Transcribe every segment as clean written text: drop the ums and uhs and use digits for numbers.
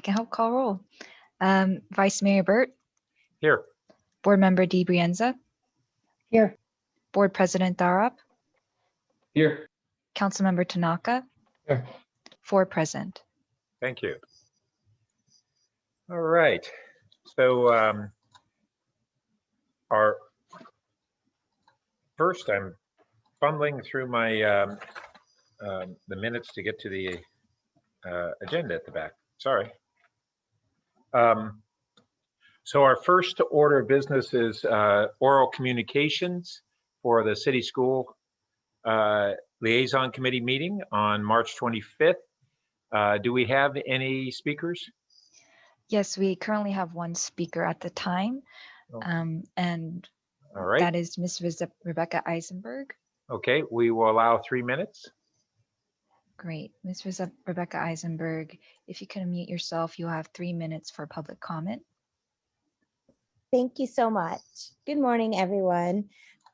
can help call roll. Vice Mayor Burt, Here. Board Member DiBrienza, Here. Board President Darup, Here. Councilmember Tanaka, Here. 4 present. Thank you. All right. So our first, I'm fumbling through my the minutes to get to the agenda at the back. Sorry. So our first order of business is oral communications for the city school liaison committee meeting on March 25th. Do we have any speakers? Yes, we currently have 1 speaker at the time, and All right. that is Ms. Rebecca Eisenberg. Okay, we will allow 3 minutes. Great. Ms. Rebecca Eisenberg, if you can unmute yourself, you'll have 3 minutes for public comment. Thank you so much. Good morning, everyone.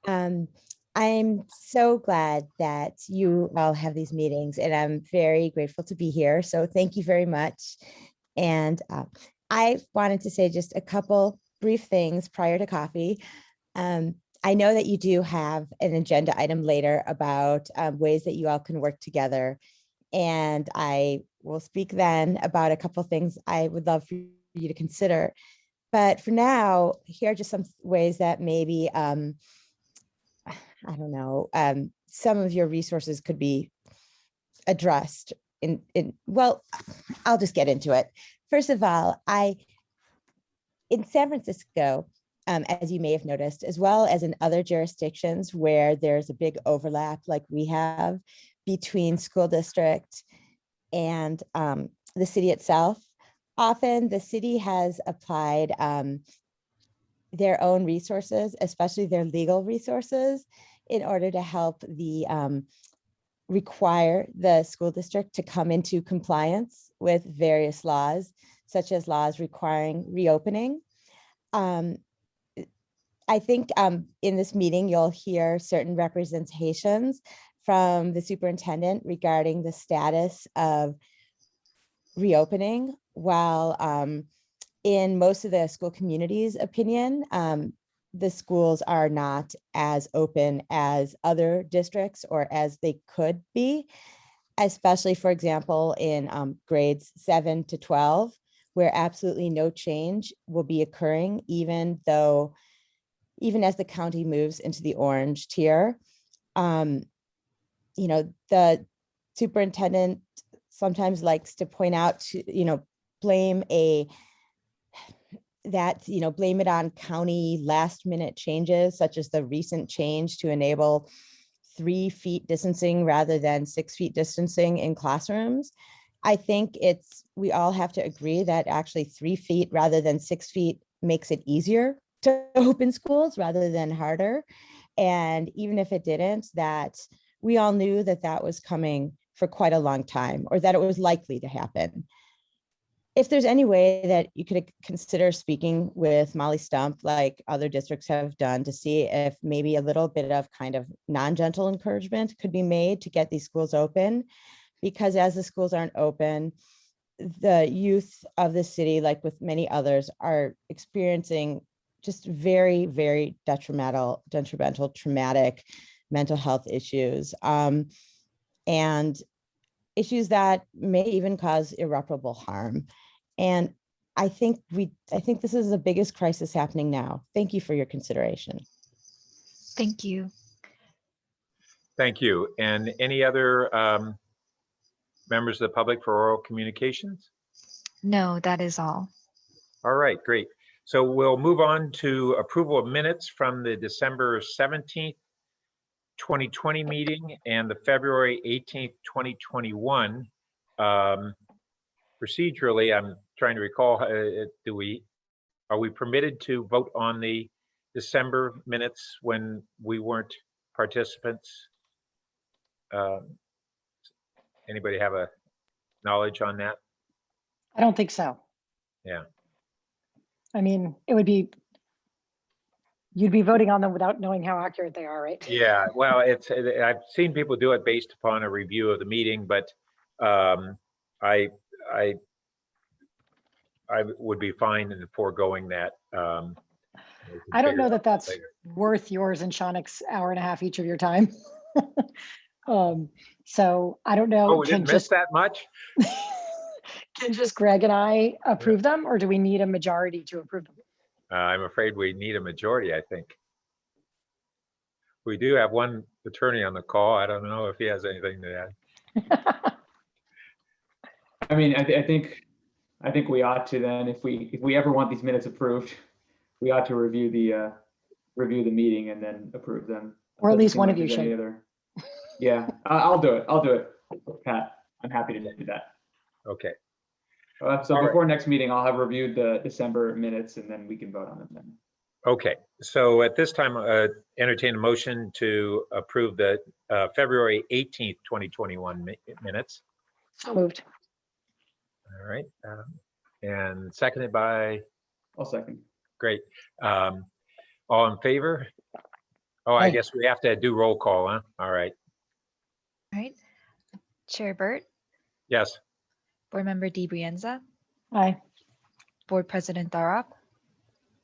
I'm so glad that you all have these meetings, and I'm very grateful to be here. So thank you very much. And I wanted to say just a couple brief things prior to coffee. I know that you do have an agenda item later about ways that you all can work together. And I will speak then about a couple things I would love for you to consider. But for now, here are just some ways that maybe, I don't know, some of your resources could be addressed well, I'll just get into it. First of all, in San Francisco, as you may have noticed, as well as in other jurisdictions where there's a big overlap like we have between school district and the city itself, often the city has applied their own resources, especially their legal resources, in order to help require the school district to come into compliance with various laws, such as laws requiring reopening. I think in this meeting, you'll hear certain representations from the superintendent regarding the status of reopening, while in most of the school community's opinion, the schools are not as open as other districts or as they could be, especially, for example, in grades 7 to 12, where absolutely no change will be occurring, even as the county moves into the orange tier. The superintendent sometimes likes to point out blame it on county last minute changes, such as the recent change to enable 3 feet distancing rather than 6 feet distancing in classrooms. I think we all have to agree that actually 3 feet rather than 6 feet makes it easier to open schools rather than harder. And even if it didn't, that we all knew that was coming for quite a long time, or that it was likely to happen. If there's any way that you could consider speaking with Molly Stump, like other districts have done, to see if maybe a little bit of kind of non-gentle encouragement could be made to get these schools open, because as the schools aren't open, the youth of the city, like with many others, are experiencing just very, very detrimental, traumatic mental health issues, and issues that may even cause irreparable harm. And I think this is the biggest crisis happening now. Thank you for your consideration. Thank you. Thank you. And any other members of the public for oral communications? No, that is all. All right, great. So we'll move on to approval of minutes from the December 17th, 2020 meeting and the February 18th, 2021. Procedurally, I'm trying to recall, are we permitted to vote on the December minutes when we weren't participants? Anybody have a knowledge on that? I don't think so. Yeah. I mean, you'd be voting on them without knowing how accurate they are, right? Yeah, well, I've seen people do it based upon a review of the meeting, but I I would be fine in foregoing that. We can I don't figure know it that out that's later. worth yours and Shaunik's hour and a half each of your time. So I don't Oh, know, we didn't miss that much? can just Greg and I approve them, or do we need a majority to approve them? I'm afraid we need a majority, I think. We do have one attorney on the call. I don't know if he has anything to add. I mean, I think we ought to then, if we ever want these minutes approved, we ought to review the meeting and then approve them. Or at Doesn't least seem one like of you there's any should. other- Yeah, I'll do it. I'll do it, Pat. I'm happy to do that. Okay. So All right. before next meeting, I'll have reviewed the December minutes and then we can vote on them then. Okay. So at this time, entertain a motion to approve the February 18th, 2021 minutes. So moved. All right. And seconded by, I'll second. great. All in favor? Oh, I Aye. guess we have to do roll call, huh? All right. All right. Chair Burt, Yes. Board Member DiBrienza, Aye. Board President Darab,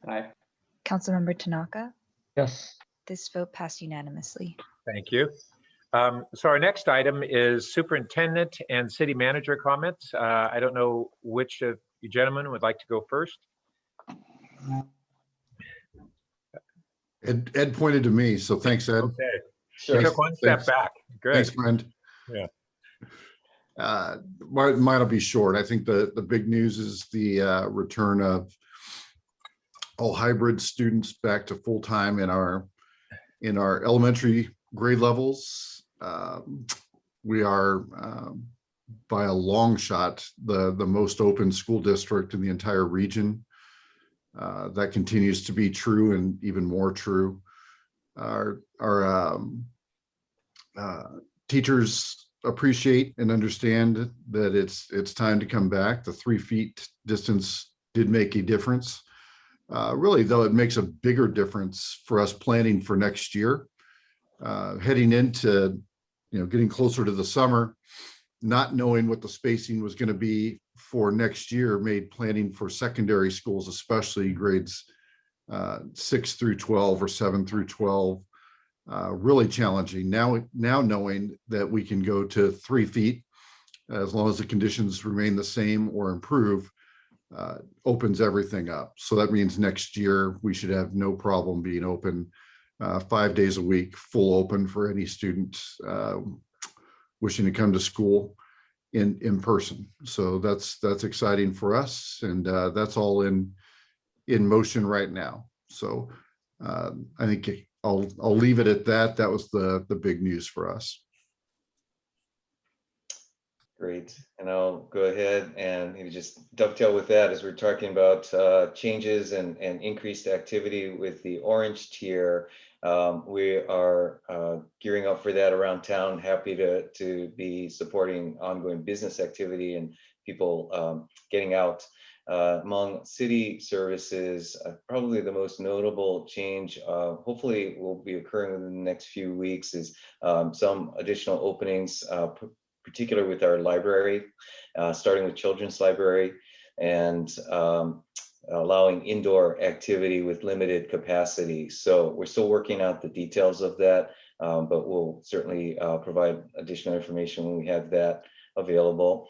Aye. Councilmember Tanaka. Yes. This vote passed unanimously. Thank you. So our next item is superintendent and city manager comments. I don't know which of you gentlemen would like to go first. Ed pointed to me, so thanks, Ed. Okay. Sure. Took one step Thanks. back. Good. Thanks, friend. Yeah. Mine'll be short. I think the big news is the return of all hybrid students back to full-time in our elementary grade levels. We are by a long shot the most open school district in the entire region. That continues to be true and even more true. Our teachers appreciate and understand that it's time to come back. The 3 feet distance did make a difference. Really, though, it makes a bigger difference for us planning for next year, heading into, getting closer to the summer, not knowing what the spacing was going to be for next year made planning for secondary schools, especially grades 6 through 12 or 7 through 12, really challenging. Now knowing that we can go to 3 feet as long as the conditions remain the same or improve, opens everything up. So that means next year we should have no problem being open 5 days a week, full open for any student wishing to come to school in person. So that's exciting for us, and that's all in motion right now. So I think I'll leave it at that. That was the big news for us. Great, and I'll go ahead and maybe just dovetail with that as we're talking about changes and increased activity with the orange tier. We are gearing up for that around town. Happy to be supporting ongoing business activity and people getting out. Among city services, probably the most notable change, hopefully will be occurring within the next few weeks, is some additional openings, particular with our library, starting with children's library, and allowing indoor activity with limited capacity. So we're still working out the details of that, but we'll certainly provide additional information when we have that available.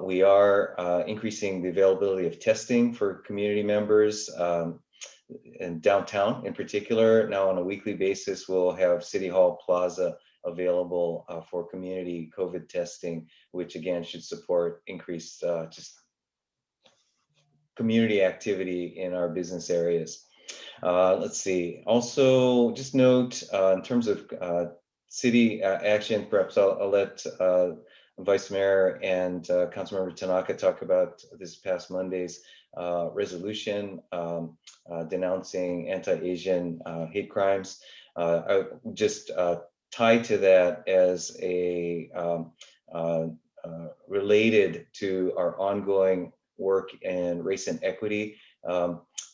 We are increasing the availability of testing for community members in downtown in particular. Now on a weekly basis, we'll have City Hall Plaza available for community COVID testing, which again should support increased just community activity in our business areas. Let's see. Also, just note in terms of city action, perhaps I'll let Vice Mayor and Councilmember Tanaka talk about this past Monday's resolution denouncing anti-Asian hate crimes. I just tie to that as a related to our ongoing work in race and equity,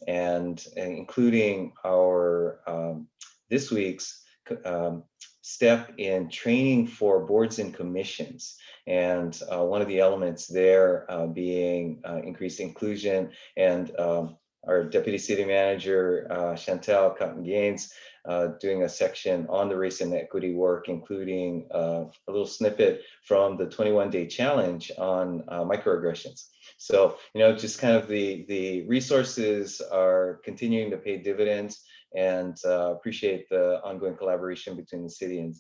and including our this week's step in training for boards and commissions. And one of the elements there being increased inclusion. And our Deputy City Manager, Chantal Cotton-Gaines, doing a section on the race and equity work, including a little snippet from the 21-day challenge on microaggressions. So, just kind of the resources are continuing to pay dividends, and appreciate the ongoing collaboration between the city and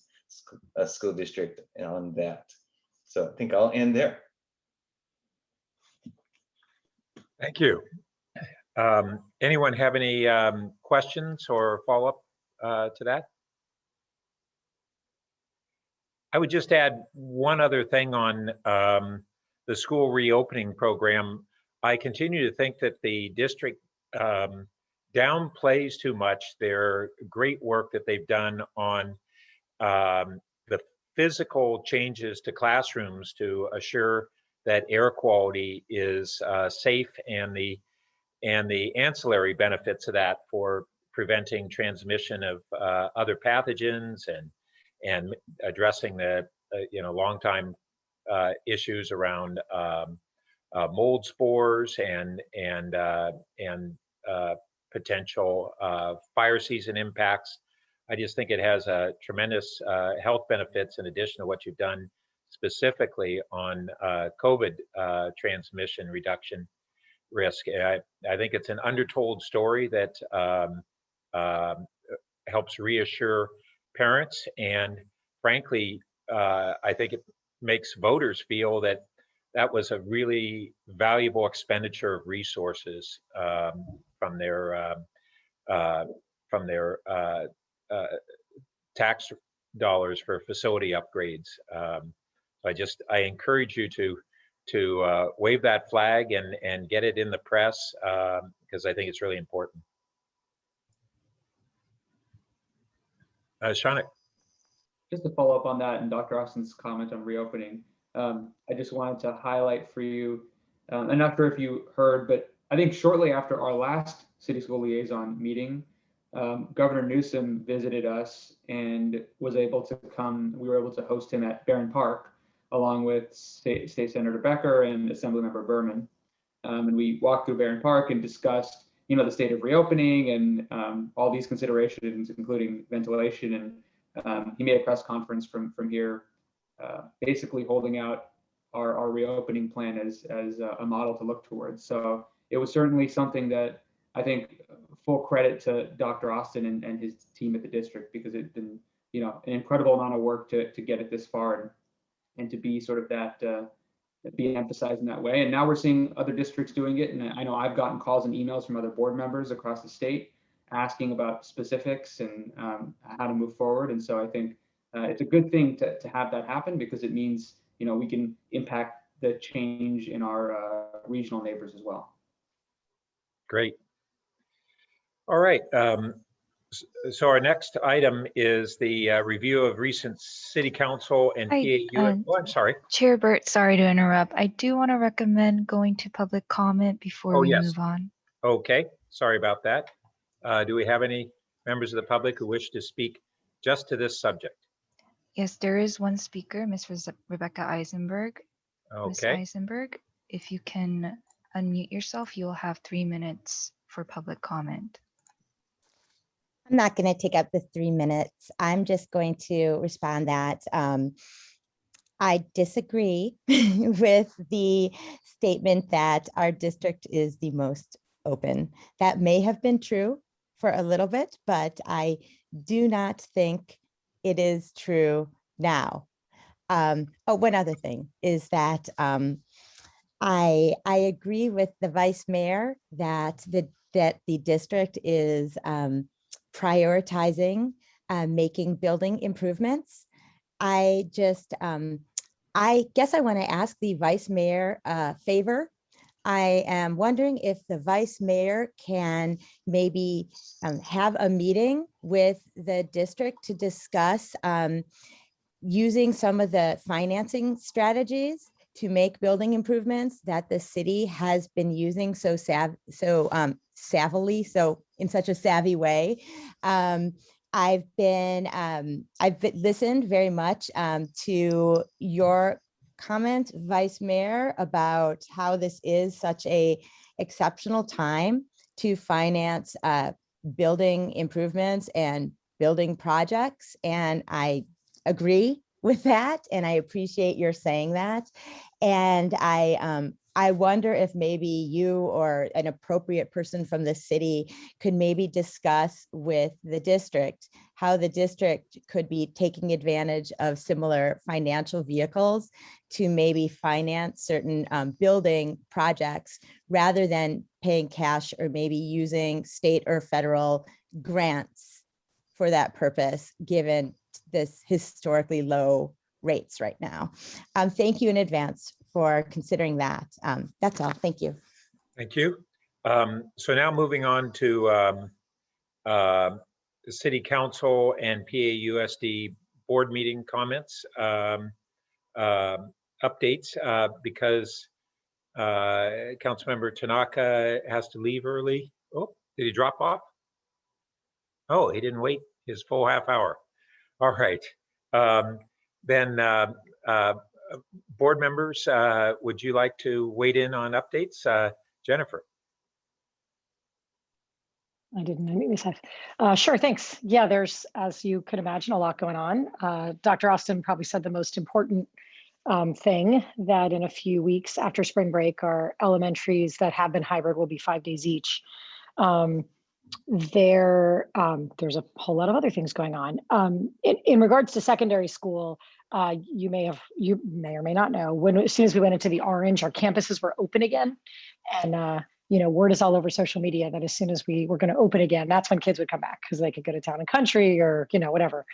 school district on that. So I think I'll end there. Thank you. Anyone have any questions or follow-up to that? I would just add one other thing on the school reopening program. I continue to think that the district downplays too much their great work that they've done on the physical changes to classrooms to assure that air quality is safe, and the ancillary benefits of that for preventing transmission of other pathogens and addressing the long time issues around mold spores and potential fire season impacts. I just think it has a tremendous health benefits in addition to what you've done specifically on COVID transmission reduction risk. I think it's an undertold story that helps reassure parents, and frankly, I think it makes voters feel that that was a really valuable expenditure of resources from their tax dollars for facility upgrades. I encourage you to wave that flag and get it in the press, because I think it's really important. Shaunak. Just to follow up on that and Dr. Austin's comment on reopening, I just wanted to highlight for you, I'm not sure if you heard, but I think shortly after our last city school liaison meeting, Governor Newsom visited us and was able to come. We were able to host him at Barron Park, along with State Senator Becker and Assemblymember Berman. And we walked through Barron Park and discussed, the state of reopening and all these considerations, including ventilation. And he made a press conference from here, basically holding out our reopening plan as a model to look towards. So it was certainly something that I think full credit to Dr. Austin and his team at the district, because it's been, an incredible amount of work to get it this far and to be sort of that, be emphasized in that way. And now we're seeing other districts doing it. And I know I've gotten calls and emails from other board members across the state asking about specifics and how to move forward. And so I think it's a good thing to have that happen, because it means, we can impact the change in our regional neighbors as well. Great. All right. So our next item is the review of recent city council and PAU. Oh, I'm sorry. Chair Burt, sorry to interrupt. I do want to recommend going to public comment before we move on. Okay, sorry about that. Do we have any members of the public who wish to speak just to this subject? Yes, there is one speaker, Ms. Rebecca Eisenberg. Ms. Okay. Eisenberg, if you can unmute yourself, you'll have 3 minutes for public comment. I'm not going to take up the 3 minutes. I'm just going to respond that I disagree with the statement that our district is the most open. That may have been true for a little bit, but I do not think it is true now. One other thing is that I agree with the vice mayor that the district is prioritizing making building improvements. I guess I want to ask the vice mayor a favor. I am wondering if the vice mayor can maybe have a meeting with the district to discuss using some of the financing strategies to make building improvements that the city has been using savvily, so in such a savvy way, I've listened very much to your comment, Vice Mayor, about how this is such a exceptional time to finance building improvements and building projects. And I agree with that. And I appreciate your saying that. And I wonder if maybe you or an appropriate person from the city could maybe discuss with the district how the district could be taking advantage of similar financial vehicles to maybe finance certain building projects rather than paying cash, or maybe using state or federal grants for that purpose, given this historically low rates right now. Thank you in advance for considering that. That's all. Thank you. Thank you. So now moving on to the City Council and PAUSD board meeting comments, updates, because Councilmember Tanaka has to leave early. Oh, did he drop off? Oh, he didn't wait his full half hour. All right. Then board members, would you like to weigh in on updates? Jennifer. I didn't unmute myself. Sure, thanks. Yeah, there's, as you could imagine, a lot going on. Dr. Austin probably said the most important thing, that in a few weeks after spring break, our elementaries that have been hybrid will be 5 days each. There's a whole lot of other things going on. In regards to secondary school, you may or may not know, as soon as we went into the orange, our campuses were open again. And word is all over social media that as soon as we were going to open again, that's when kids would come back, because they could go to town and country or whatever.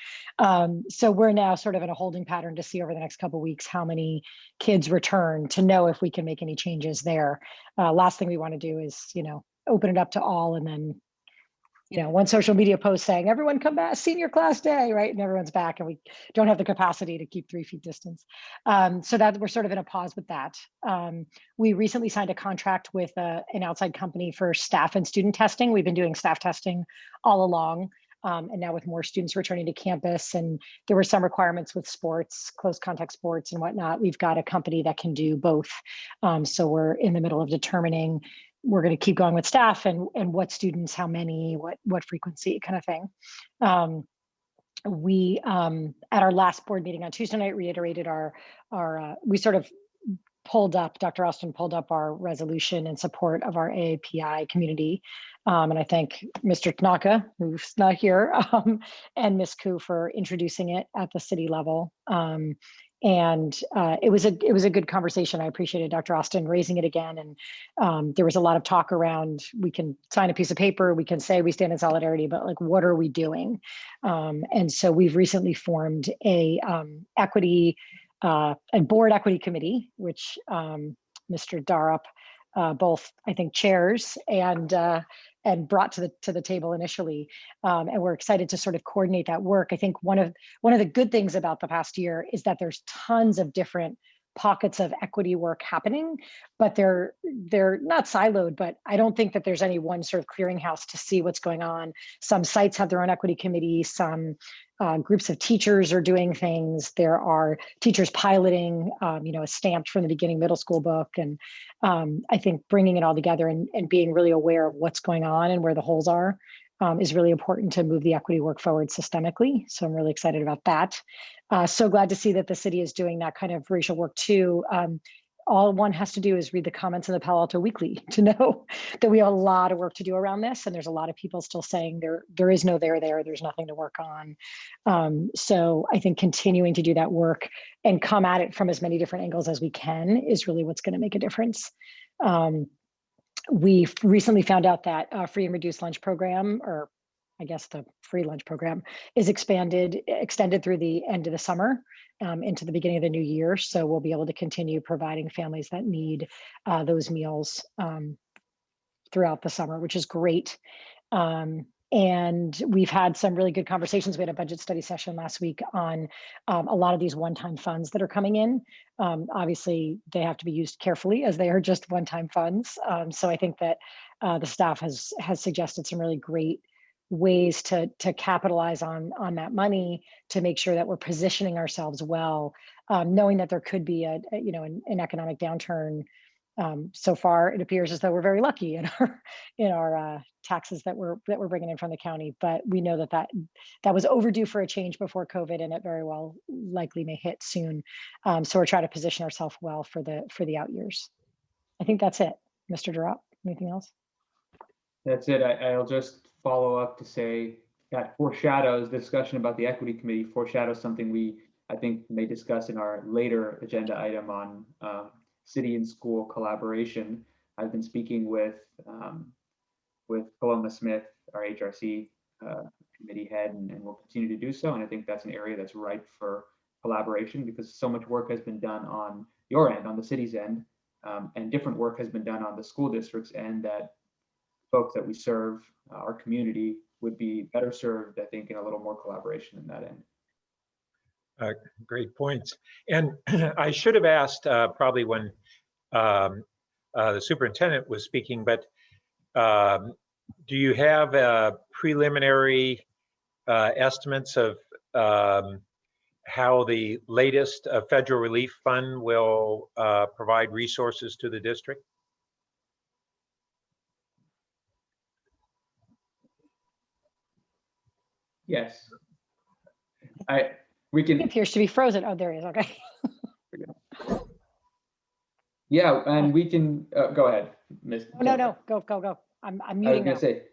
So we're now sort of in a holding pattern to see over the next couple of weeks how many kids return, to know if we can make any changes there. Last thing we want to do is open it up to all, and then one social media post saying everyone come back, senior class day, right? And everyone's back, and we don't have the capacity to keep 3 feet distance. So that we're sort of in a pause with that. We recently signed a contract with an outside company for staff and student testing. We've been doing staff testing all along. And now with more students returning to campus, and there were some requirements with sports, close contact sports and whatnot, we've got a company that can do both. So we're in the middle of determining, we're going to keep going with staff and what students, how many, what frequency, kind of thing. We at our last board meeting on Tuesday night reiterated we sort of pulled up, Dr. Austin pulled up our resolution in support of our AAPI community. And I thank Mr. Tanaka, who's not here, and Ms. Koo for introducing it at the city level. And it was a good conversation. I appreciated Dr. Austin raising it again. And there was a lot of talk around, we can sign a piece of paper, we can say we stand in solidarity, but like, what are we doing? And so we've recently formed a board equity committee, which Mr. Darup both, I think, chairs and brought to the table initially. And we're excited to sort of coordinate that work. I think one of the good things about the past year is that there's tons of different pockets of equity work happening, but they're not siloed, but I don't think that there's any one sort of clearinghouse to see what's going on. Some sites have their own equity committee, some groups of teachers are doing things. There are teachers piloting, a stamped from the beginning middle school book. And I think bringing it all together and being really aware of what's going on and where the holes are is really important to move the equity work forward systemically. So I'm really excited about that. So glad to see that the city is doing that kind of racial work too. All one has to do is read the comments in the Palo Alto Weekly to know that we have a lot of work to do around this. And there's a lot of people still saying there is no there, there's nothing to work on. So I think continuing to do that work and come at it from as many different angles as we can is really what's going to make a difference. We've recently found out that free and reduced lunch program, or I guess the free lunch program, is extended through the end of the summer into the beginning of the new year. So we'll be able to continue providing families that need those meals throughout the summer, which is great. And we've had some really good conversations. We had a budget study session last week on a lot of these one-time funds that are coming in. Obviously, they have to be used carefully, as they are just one-time funds. So I think that the staff has suggested some really great ways to capitalize on that money to make sure that we're positioning ourselves well, knowing that there could be an economic downturn. So far, it appears as though we're very lucky in our taxes that we're bringing in from the county. But we know that was overdue for a change before COVID, and it very well likely may hit soon. So we're trying to position ourselves well for the out years. I think that's it, Mr. Durrott. Anything else? That's it. I'll just follow up to say that foreshadows the discussion about the equity committee, foreshadows something we, I think, may discuss in our later agenda item on city and school collaboration. I've been speaking with Paloma Smith, our HRC committee head, and will continue to do so. And I think that's an area that's ripe for collaboration because so much work has been done on your end, on the city's end, and different work has been done on the school districts end that folks that we serve, our community, would be better served, I think, in a little more collaboration in that end. Great points. And I should have asked probably when the superintendent was speaking, but do you have preliminary estimates of how the latest federal relief fund will provide resources to the district? Yes. We can. He appears to be frozen. Oh, there he is. Okay. Yeah, and we can go ahead, Ms. No. Go. I'm I was muting gonna now. say,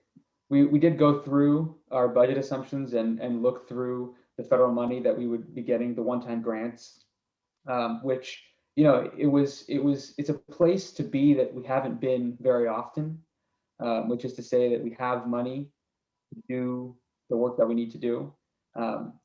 we did go through our budget assumptions and look through the federal money that we would be getting, the one-time grants, which, it's a place to be that we haven't been very often, which is to say that we have money to do the work that we need to do,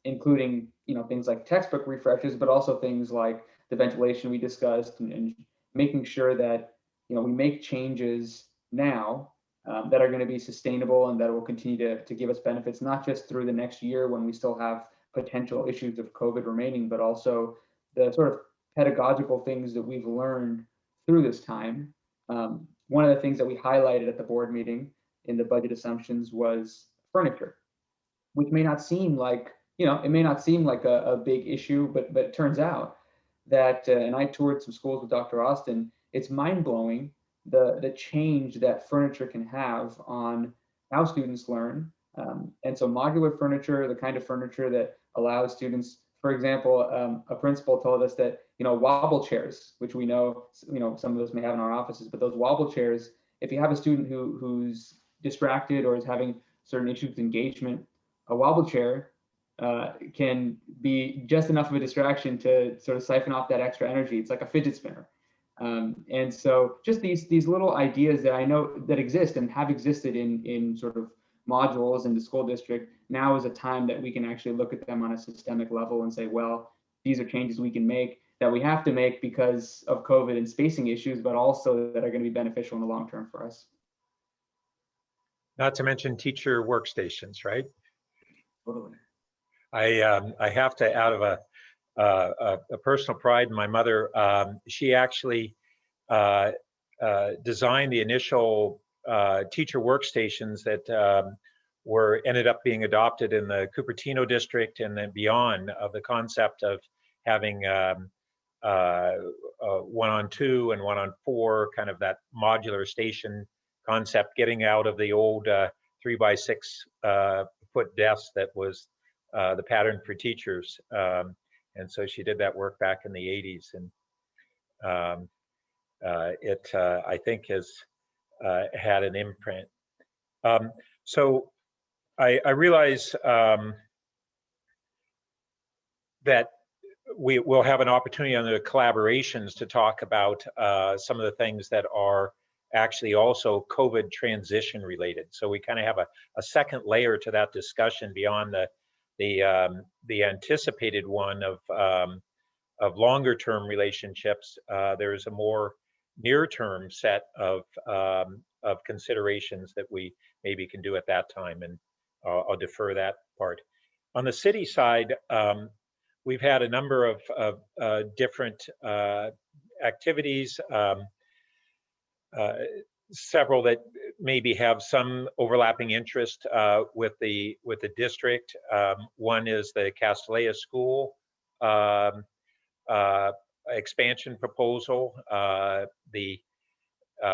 including, things like textbook refreshes, but also things like the ventilation we discussed and making sure that, we make changes now that are going to be sustainable and that will continue to give us benefits, not just through the next year when we still have potential issues of COVID remaining, but also the sort of pedagogical things that we've learned through this time. One of the things that we highlighted at the board meeting in the budget assumptions was furniture, which may not seem like, it may not seem like a big issue, but it turns out that, and I toured some schools with Dr. Austin, it's mind-blowing the change that furniture can have on how students learn. And so modular furniture, the kind of furniture that allows students, for example, a principal told us that, wobble chairs, which we know, some of us may have in our offices, but those wobble chairs, if you have a student who's distracted or is having certain issues with engagement, a wobble chair can be just enough of a distraction to sort of siphon off that extra energy. It's like a fidget spinner. And so just these little ideas that I know that exist and have existed in sort of modules in the school district, now is a time that we can actually look at them on a systemic level and say, well, these are changes we can make that we have to make because of COVID and spacing issues, but also that are going to be beneficial in the long term for us. Not to mention teacher workstations, right? Totally. I have to, out of a personal pride in my mother, she actually designed the initial teacher workstations that ended up being adopted in the Cupertino district and then beyond, of the concept of having 1-on-2 and 1-on-4, kind of that modular station concept, getting out of the old 3x6 foot desk that was the pattern for teachers. And so she did that work back in the 80s, and it, I think, has had an imprint. So I realize that we will have an opportunity on the collaborations to talk about some of the things that are actually also COVID transition related. So we kind of have a second layer to that discussion beyond the anticipated one of longer term relationships. There's a more near term set of considerations that we maybe can do at that time, and I'll defer that part. On the city side, we've had a number of different activities, several that maybe have some overlapping interest with the district. One is the Castellea School expansion proposal.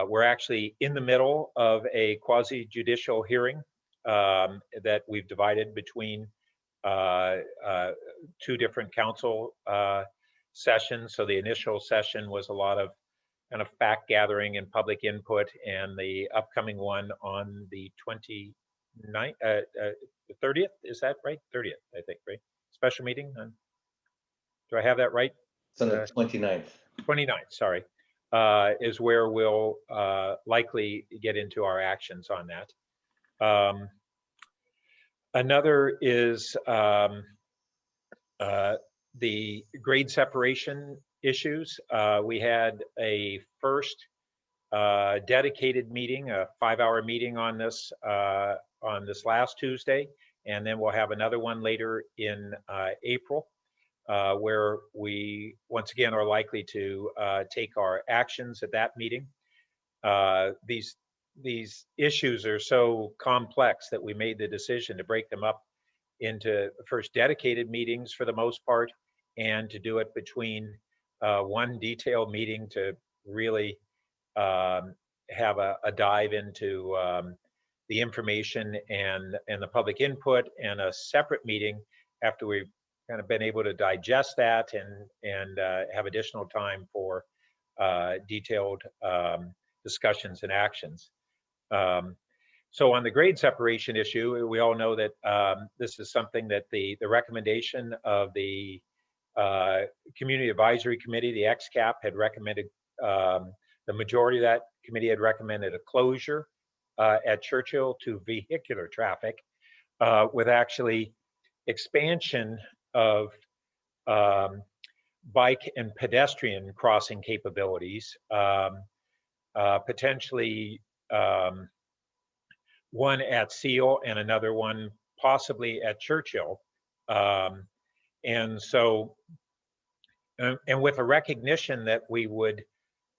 We're actually in the middle of a quasi-judicial hearing that we've divided between two different council sessions. So the initial session was a lot of kind of fact gathering and public input, and the upcoming one on the 29th, the 30th, is that right? 30th, I think, right? Special meeting on, do I have that right? It's on the 29th. 29th, sorry, is where we'll likely get into our actions on that. Another is the grade separation issues. We had a first dedicated meeting, a 5-hour meeting on this last Tuesday, and then we'll have another one later in April, where we once again are likely to take our actions at that meeting. These issues are so complex that we made the decision to break them up into first dedicated meetings for the most part, and to do it between one detailed meeting to really have a dive into the information and the public input, and a separate meeting after we've kind of been able to digest that and have additional time for detailed discussions and actions. So on the grade separation issue, we all know that this is something that the recommendation of the Community Advisory Committee, the XCAP, had recommended. The majority of that committee had recommended a closure at Churchill to vehicular traffic, with actually expansion of bike and pedestrian crossing capabilities, potentially one at Seal and another one possibly at Churchill. And so, and with a recognition that we would,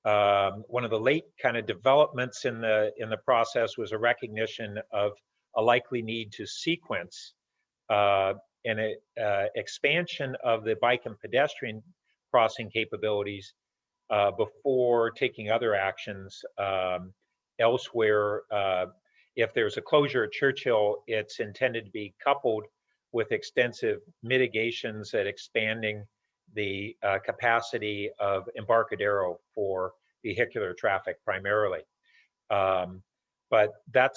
one of the late kind of developments in the process was a recognition of a likely need to sequence an expansion of the bike and pedestrian crossing capabilities before taking other actions elsewhere. If there's a closure at Churchill, it's intended to be coupled with extensive mitigations at expanding the capacity of Embarcadero for vehicular traffic primarily. But that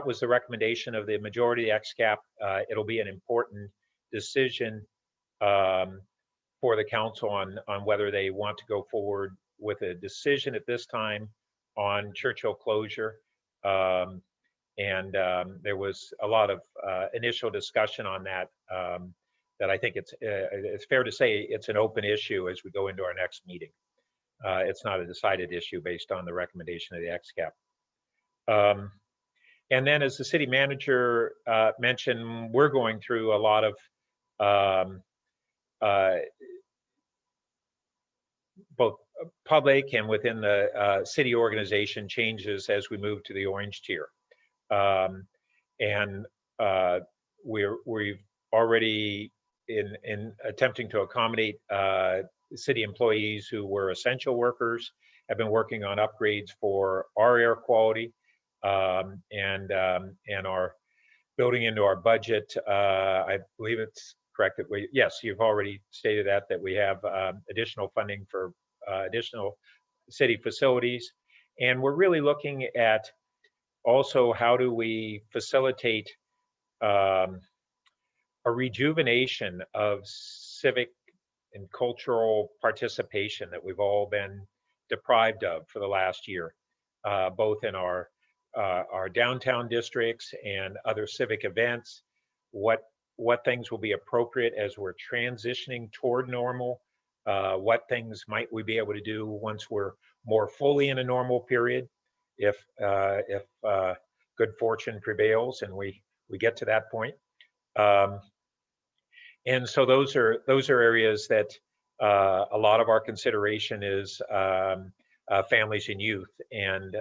was the recommendation of the majority of the XCAP. It'll be an important decision for the council on whether they want to go forward with a decision at this time on Churchill closure. And there was a lot of initial discussion on that. That I think it's fair to say it's an open issue as we go into our next meeting. It's not a decided issue based on the recommendation of the XCAP. And then, as the city manager mentioned, we're going through a lot of both public and within the city organization changes as we move to the orange tier. And we've already, in attempting to accommodate city employees who were essential workers, have been working on upgrades for our air quality, and are building into our budget. I believe it's correct that yes, you've already stated that we have additional funding for additional city facilities. And we're really looking at also how do we facilitate a rejuvenation of civic and cultural participation that we've all been deprived of for the last year, both in our downtown districts and other civic events. What things will be appropriate as we're transitioning toward normal? What things might we be able to do once we're more fully in a normal period, if good fortune prevails and we get to that point? And so those are areas that a lot of our consideration is families and youth. And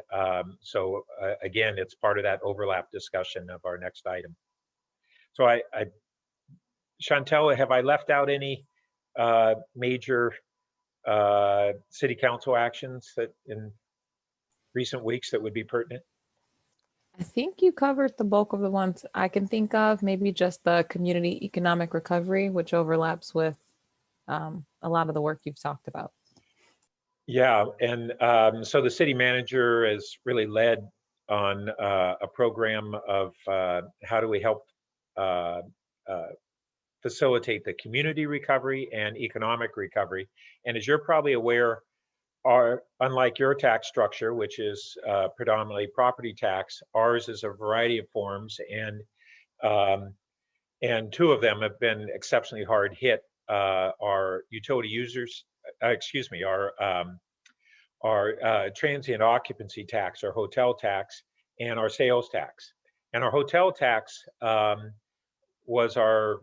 so again, it's part of that overlap discussion of our next item. So Chantel, have I left out any major city council actions that in recent weeks that would be pertinent? I think you covered the bulk of the ones I can think of, maybe just the community economic recovery, which overlaps with a lot of the work you've talked about. Yeah, and so the city manager has really led on a program of how do we help facilitate the community recovery and economic recovery. And as you're probably aware, unlike your tax structure, which is predominantly property tax, ours is a variety of forms, and two of them have been exceptionally hard hit. Our utility users, excuse me, our transient occupancy tax, our hotel tax, and our sales tax. And our hotel tax was our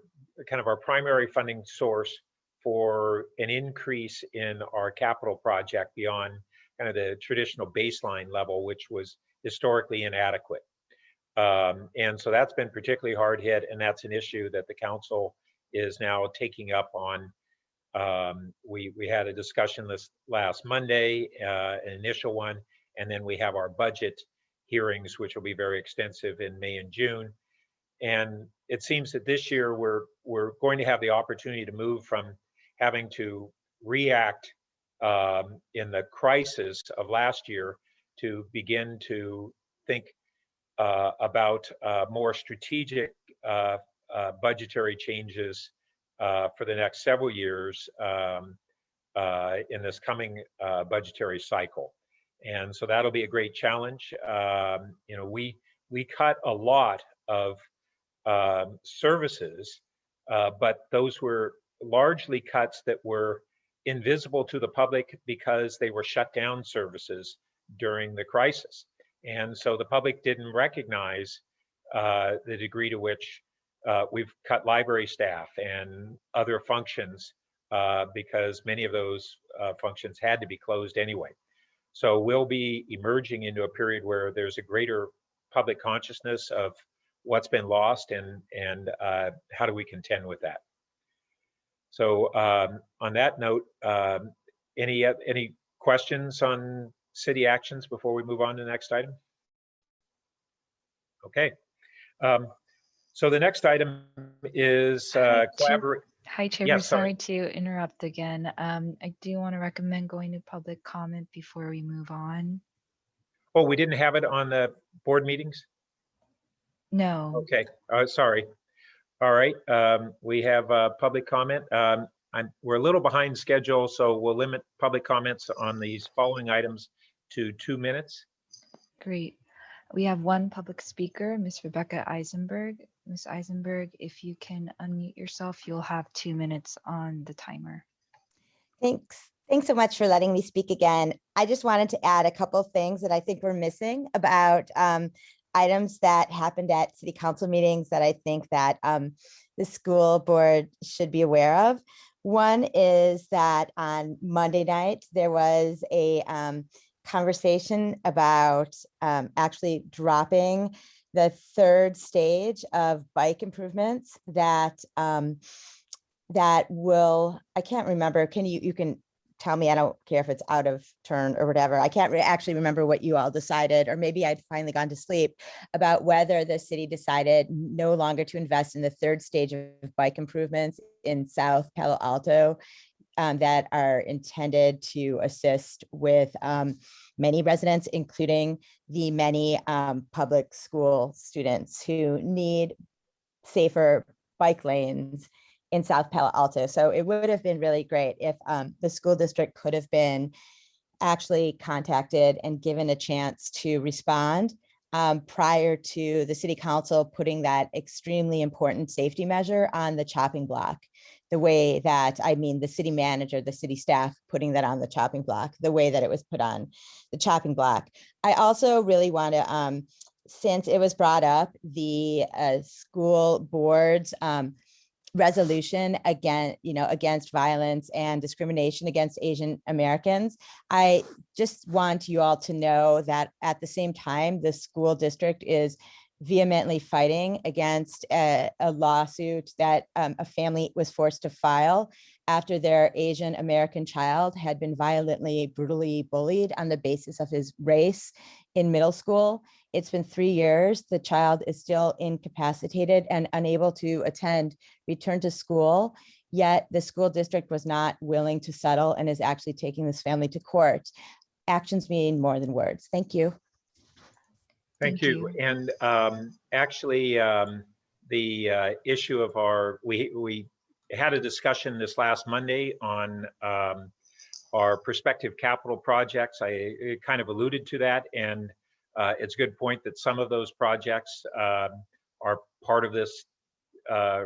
kind of our primary funding source for an increase in our capital project beyond kind of the traditional baseline level, which was historically inadequate. And so that's been particularly hard hit, and that's an issue that the council is now taking up on. We had a discussion this last Monday, an initial one, and then we have our budget hearings, which will be very extensive in May and June. And it seems that this year we're going to have the opportunity to move from having to react in the crisis of last year to begin to think about more strategic budgetary changes for the next several years in this coming budgetary cycle. And so that'll be a great challenge. You know, we cut a lot of services, but those were largely cuts that were invisible to the public because they were shut down services during the crisis. And so the public didn't recognize the degree to which we've cut library staff and other functions because many of those functions had to be closed anyway. So we'll be emerging into a period where there's a greater public consciousness of what's been lost and how do we contend with that. So on that note, any questions on city actions before we move on to the next item? Okay. So the next item is collaborate. Hi, Chair. Yeah, Sorry to interrupt again. I do want to recommend going to public comment before we move on. Oh, we didn't have it on the board meetings? No. Okay, sorry. All right, we have public comment. We're a little behind schedule, so we'll limit public comments on these following items to 2 minutes. Great. We have one public speaker, Ms. Rebecca Eisenberg. Ms. Eisenberg, if you can unmute yourself, you'll have 2 minutes on the timer. Thanks. Thanks so much for letting me speak again. I just wanted to add a couple of things that I think we're missing about items that happened at city council meetings that I think that the school board should be aware of. One is that on Monday night, there was a conversation about actually dropping the third stage of bike improvements that that will, I can't remember, you can tell me, I don't care if it's out of turn or whatever. I can't actually remember what you all decided, or maybe I'd finally gone to sleep, about whether the city decided no longer to invest in the third stage of bike improvements in South Palo Alto that are intended to assist with many residents, including the many public school students who need safer bike lanes in South Palo Alto. So it would have been really great if the school district could have been actually contacted and given a chance to respond prior to the city council putting that extremely important safety measure on the chopping block. The way that, I mean, the city manager, the city staff putting that on the chopping block, the way that it was put on the chopping block. I also really want to, since it was brought up, the school board's resolution against violence and discrimination against Asian Americans. I just want you all to know that at the same time, the school district is vehemently fighting against a lawsuit that a family was forced to file after their Asian American child had been violently, brutally bullied on the basis of his race in middle school. It's been 3 years. The child is still incapacitated and unable to return to school. Yet the school district was not willing to settle and is actually taking this family to court. Actions mean more than words. Thank you. Thank you. And actually, the issue of we had a discussion this last Monday on our prospective capital projects. I kind of alluded to that, and it's a good point that some of those projects are part of this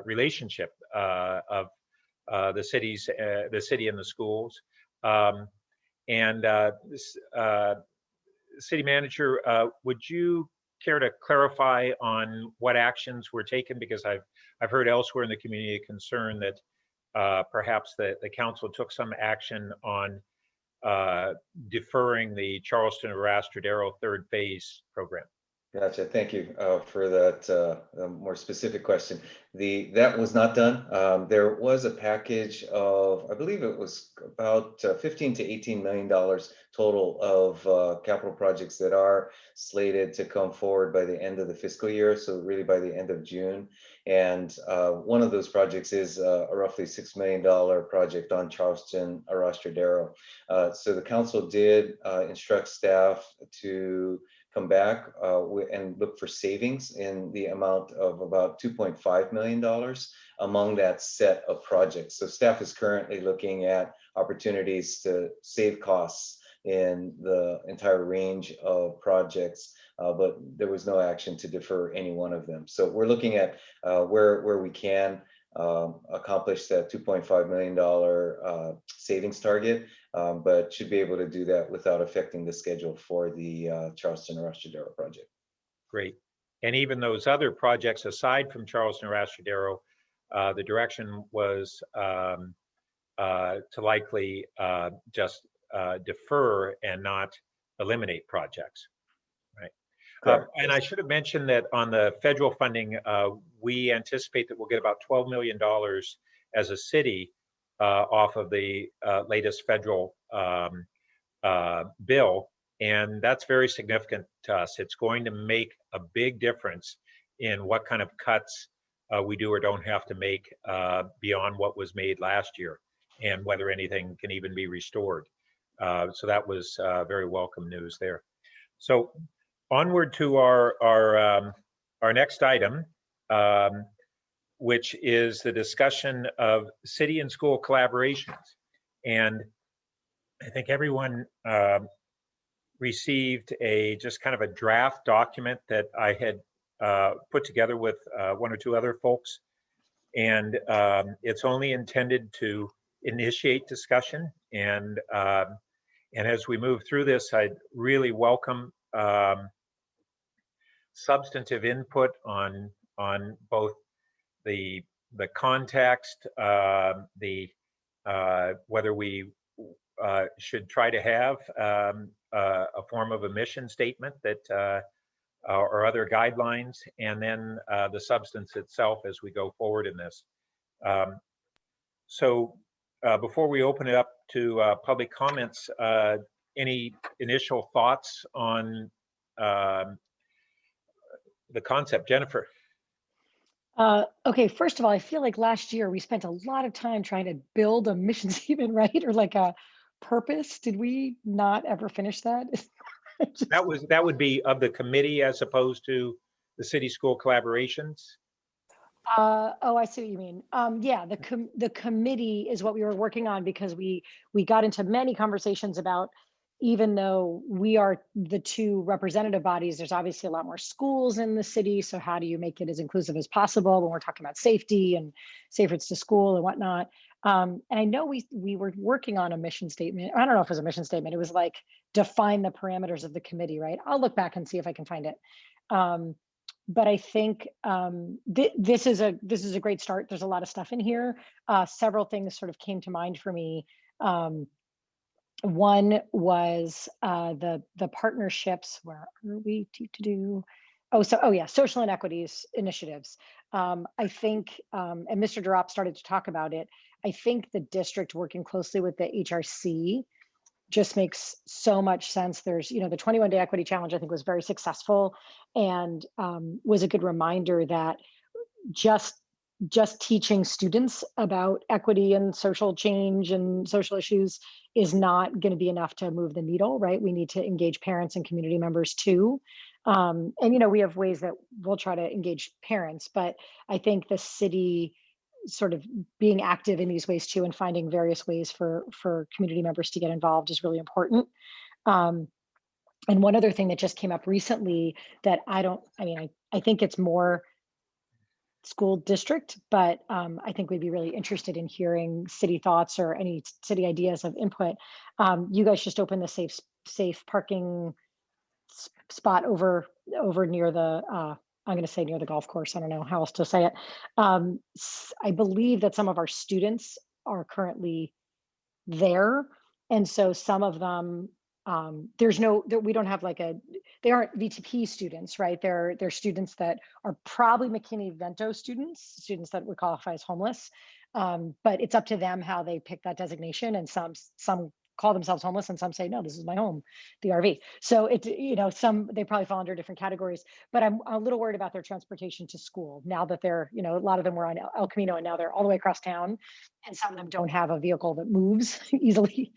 relationship of the city and the schools. City Manager, would you care to clarify on what actions were taken? Because I've heard elsewhere in the community a concern that perhaps the council took some action on deferring the Charleston Arastradero third phase program. Gotcha. Thank you for that more specific question. That was not done. There was a package of, I believe it was about $15 to $18 million total of capital projects that are slated to come forward by the end of the fiscal year. So really by the end of June. And one of those projects is a roughly $6 million project on Charleston Arastradero. So the council did instruct staff to come back and look for savings in the amount of about $2.5 million among that set of projects. So staff is currently looking at opportunities to save costs in the entire range of projects, but there was no action to defer any one of them. So we're looking at where we can accomplish that $2.5 million savings target, but should be able to do that without affecting the schedule for the Charleston Arastradero project. Great. And even those other projects aside from Charleston Arastradero, the direction was to likely just defer and not eliminate projects, right? And I should have mentioned that on the federal funding, we anticipate that we'll get about $12 million as a city off of the latest federal bill. And that's very significant to us. It's going to make a big difference in what kind of cuts we do or don't have to make beyond what was made last year, and whether anything can even be restored. So that was very welcome news there. So onward to our next item, which is the discussion of city and school collaborations. And I think everyone received just kind of a draft document that I had put together with one or two other folks. And it's only intended to initiate discussion. And as we move through this, I'd really welcome substantive input on both the context, whether we should try to have a form of a mission statement that or other guidelines, and then the substance itself as we go forward in this. So before we open it up to public comments, any initial thoughts on the concept? Jennifer. Okay, first of all, I feel like last year we spent a lot of time trying to build a mission statement, right? Or like a purpose. Did we not ever finish that? That would be of the committee as opposed to the city school collaborations. Oh, I see what you mean. Yeah, the committee is what we were working on, because we got into many conversations about, even though we are the two representative bodies, there's obviously a lot more schools in the city. So how do you make it as inclusive as possible when we're talking about safety and safe routes to school and whatnot? And I know we were working on a mission statement. I don't know if it was a mission statement. It was like define the parameters of the committee, right? I'll look back and see if I can find it. but I think this is a great start. There's a lot of stuff in here. Several things sort of came to mind for me. One was the partnerships. Where are we to do? Oh yeah, social inequities initiatives. I think, and Mr. Durop started to talk about it. I think the district working closely with the HRC just makes so much sense. There's, the 21-day equity challenge, I think, was very successful, and was a good reminder that just teaching students about equity and social change and social issues is not going to be enough to move the needle, right? We need to engage parents and community members too. And, we have ways that we'll try to engage parents, but I think the city sort of being active in these ways too, and finding various ways for community members to get involved is really important. And one other thing that just came up recently that I think it's more school district, but I think we'd be really interested in hearing city thoughts or any city ideas of input. You guys just opened the safe parking spot over near the, I'm going to say near the golf course. I don't know how else to say it. I believe that some of our students are currently there. And so some of them, we don't have they aren't VTP students, right? They're students that are probably McKinney-Vento students that would qualify as homeless. But it's up to them how they pick that designation. And some call themselves homeless and some say, no, this is my home, the RV. So they probably fall under different categories, but I'm a little worried about their transportation to school now that they're, a lot of them were on El Camino and now they're all the way across town, and some of them don't have a vehicle that moves easily.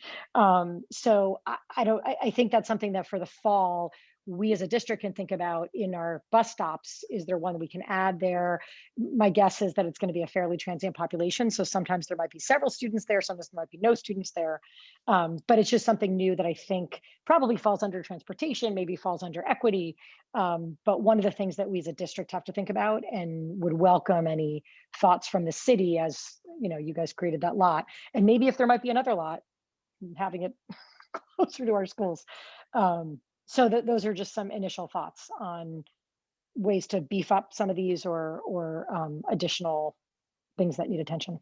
So I think that's something that for the fall, we as a district can think about in our bus stops. Is there one we can add there? My guess is that it's going to be a fairly transient population. So sometimes there might be several students there, sometimes there might be no students there. But it's just something new that I think probably falls under transportation, maybe falls under equity. But one of the things that we as a district have to think about, and would welcome any thoughts from the city, as you guys created that lot. And maybe if there might be another lot, having it closer to our schools. So those are just some initial thoughts on ways to beef up some of these or additional things that need attention.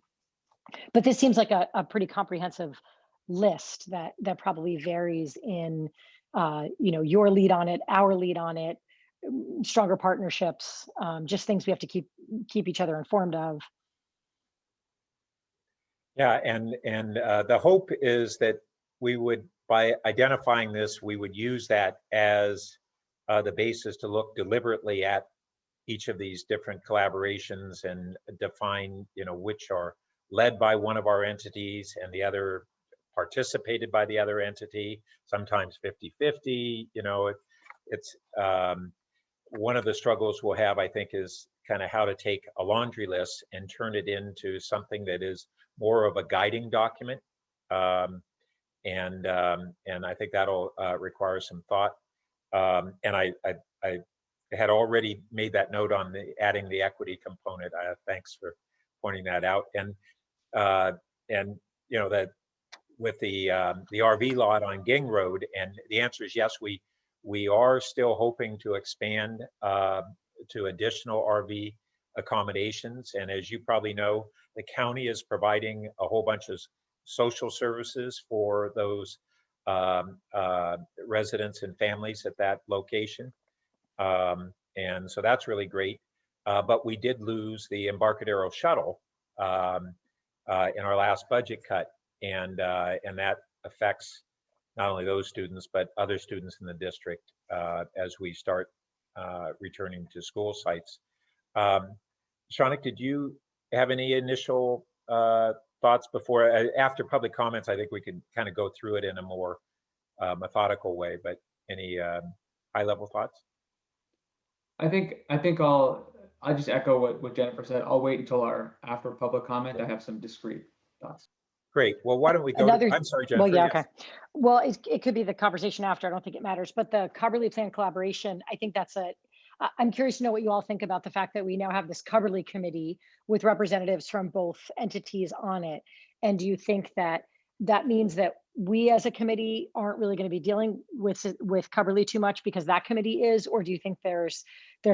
But this seems like a pretty comprehensive list that probably varies in your lead on it, our lead on it, stronger partnerships, just things we have to keep each other informed of. Yeah, and the hope is that we would, by identifying this, we would use that as the basis to look deliberately at each of these different collaborations and define, which are led by one of our entities and the other participated by the other entity, sometimes 50-50. It's one of the struggles we'll have, I think, is kind of how to take a laundry list and turn it into something that is more of a guiding document. And I think that'll require some thought. And I had already made that note on adding the equity component. Thanks for pointing that out. And that with the RV lot on Ging Road, and the answer is yes. We are still hoping to expand to additional RV accommodations. And as you probably know, the county is providing a whole bunch of social services for those residents and families at that location. And so that's really great. But we did lose the Embarcadero shuttle in our last budget cut. And that affects not only those students, but other students in the district as we start returning to school sites. Shaunak, did you have any initial thoughts after public comments? I think we could kind of go through it in a more methodical way, but any high-level thoughts? I think I'll just echo what Jennifer said. I'll wait until after public comment. I have some discrete thoughts. Great. Well, why don't we go? I'm sorry, Jennifer. Well, yeah, yes. okay. Well, it could be the conversation after. I don't think it matters. But the Cubberley Plan collaboration, I think I'm curious to know what you all think about the fact that we now have this Cubberley committee with representatives from both entities on it. And do you think that means that we as a committee aren't really going to be dealing with Coverly too much because that committee is, or do you think there's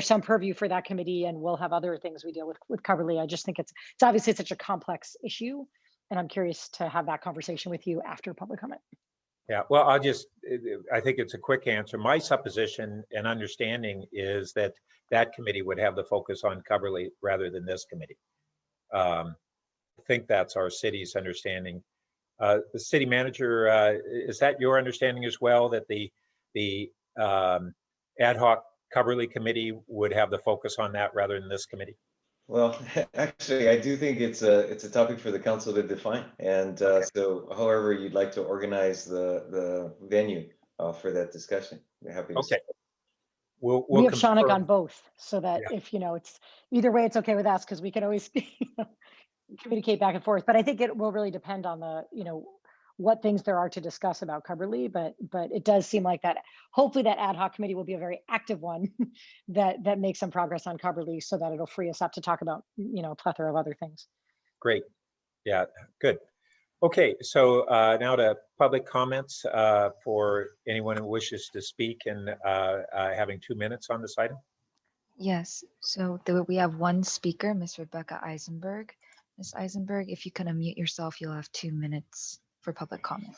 some purview for that committee and we'll have other things we deal with Coverly? I just think it's obviously such a complex issue, and I'm curious to have that conversation with you after public comment. Yeah, well, I think it's a quick answer. My supposition and understanding is that that committee would have the focus on Coverly rather than this committee. I think that's our city's understanding. The city manager, is that your understanding as well, that the ad hoc Coverly committee would have the focus on that rather than this committee? Well, actually, I do think it's a topic for the council to define. And so however you'd like to organize the venue for that discussion, we're happy to. Okay. We'll we have confirm. Shaunak on both, so that if, it's either way, it's okay with us because we can always communicate back and forth. But I think it will really depend on the, what things there are to discuss about Coverly, but it does seem like that hopefully that ad hoc committee will be a very active one that makes some progress on Coverly so that it'll free us up to talk about, a plethora of other things. Great. Yeah, good. Okay, so now to public comments for anyone who wishes to speak and having 2 minutes on this item. Yes, so we have one speaker, Ms. Rebecca Eisenberg. Ms. Eisenberg, if you can unmute yourself, you'll have 2 minutes for public comment.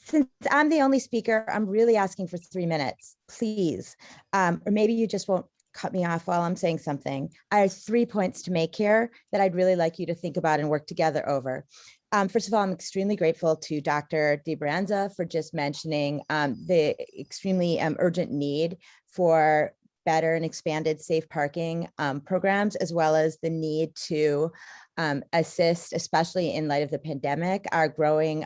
Since I'm the only speaker, I'm really asking for 3 minutes, please. Or maybe you just won't cut me off while I'm saying something. I have 3 points to make here that I'd really like you to think about and work together over. First of all, I'm extremely grateful to Dr. DiBranza for just mentioning the extremely urgent need for better and expanded safe parking programs, as well as the need to assist, especially in light of the pandemic, our growing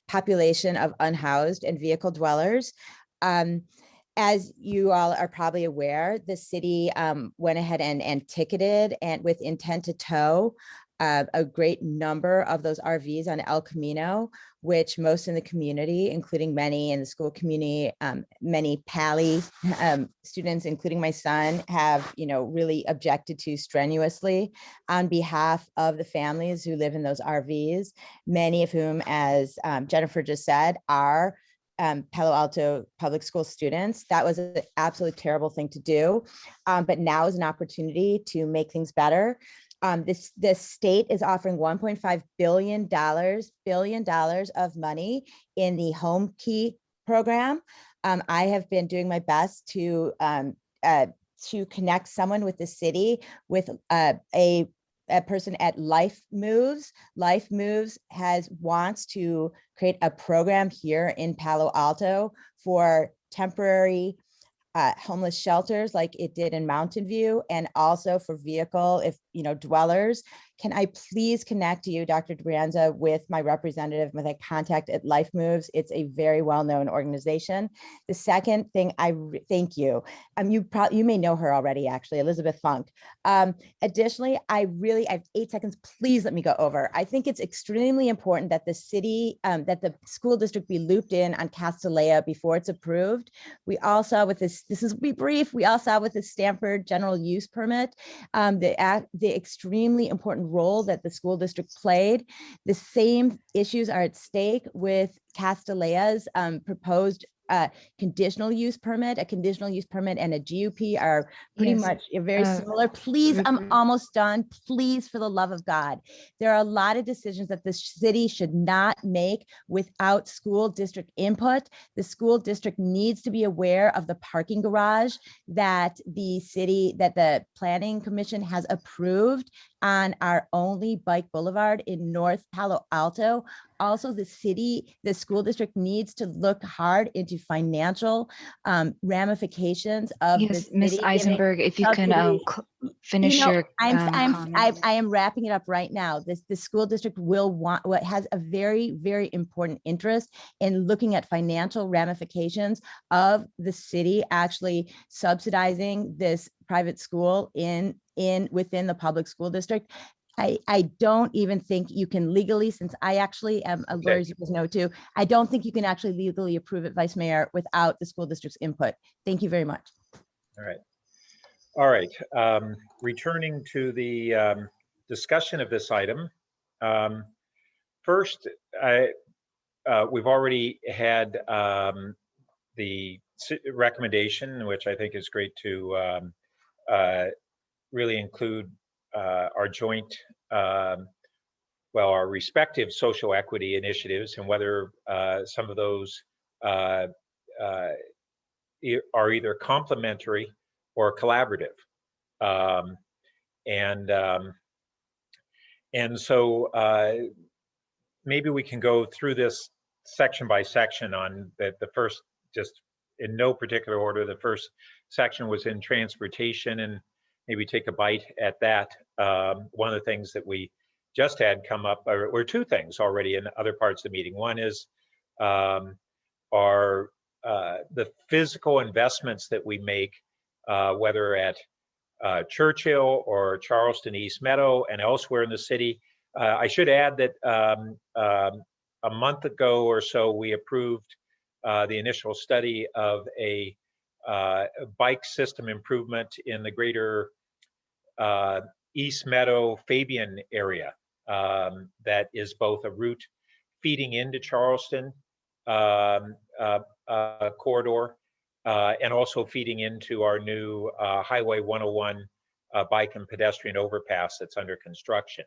population of unhoused and vehicle dwellers. As you all are probably aware, the city went ahead and ticketed and with intent to tow a great number of those RVs on El Camino, which most in the community, including many in the school community, many Pali students, including my son, have really objected to strenuously on behalf of the families who live in those RVs, many of whom, as Jennifer just said, are Palo Alto public school students. That was an absolutely terrible thing to do, but now is an opportunity to make things better. This state is offering $1.5 billion of money in the Home Key program. I have been doing my best to connect someone with the city with a person at Life Moves. Life Moves wants to create a program here in Palo Alto for temporary homeless shelters like it did in Mountain View, and also for vehicle dwellers. Can I please connect you, Dr. DiBranza, with my representative, with a contact at Life Moves? It's a very well-known organization. The second thing, thank you. You may know her already, actually, Elizabeth Funk. Additionally, I have 8 seconds. Please let me go over. I think it's extremely important that the city, that the school district be looped in on Castellea before it's approved. We all saw with this is be brief. We all saw with the Stanford general use permit, the extremely important role that the school district played. The same issues are at stake with Castellea's proposed conditional use permit. A conditional use permit and a GUP are pretty much very similar. Please, I'm almost done. Please, for the love of God. There are a lot of decisions that the city should not make without school district input. The school district needs to be aware of the parking garage that the planning commission has approved on our only bike boulevard in North Palo Alto. Also, the school district needs to look hard into financial ramifications of yes, this. Ms. Eisenberg, if you can finish your I am wrapping it up right now. The school district has a very, very important interest in looking at financial ramifications of the city actually subsidizing this private school within the public school district. I don't even think you can legally, since I actually am a lawyer, as you guys know too, I don't think you can actually legally approve it, Vice Mayor, without the school district's input. Thank you very much. All right. Returning to the discussion of this item. First, we've already had the recommendation, which I think is great to really include our joint, our respective social equity initiatives, and whether some of those are either complementary or collaborative. And so maybe we can go through this section by section on the first, just in no particular order. The first section was in transportation, and maybe take a bite at that. One of the things that we just had come up were two things already in other parts of the meeting. One is the physical investments that we make, whether at Churchill or Charleston, East Meadow, and elsewhere in the city. I should add that a month ago or so, we approved the initial study of a bike system improvement in the greater East Meadow, Fabian area that is both a route feeding into Charleston corridor and also feeding into our new Highway 101 bike and pedestrian overpass that's under construction.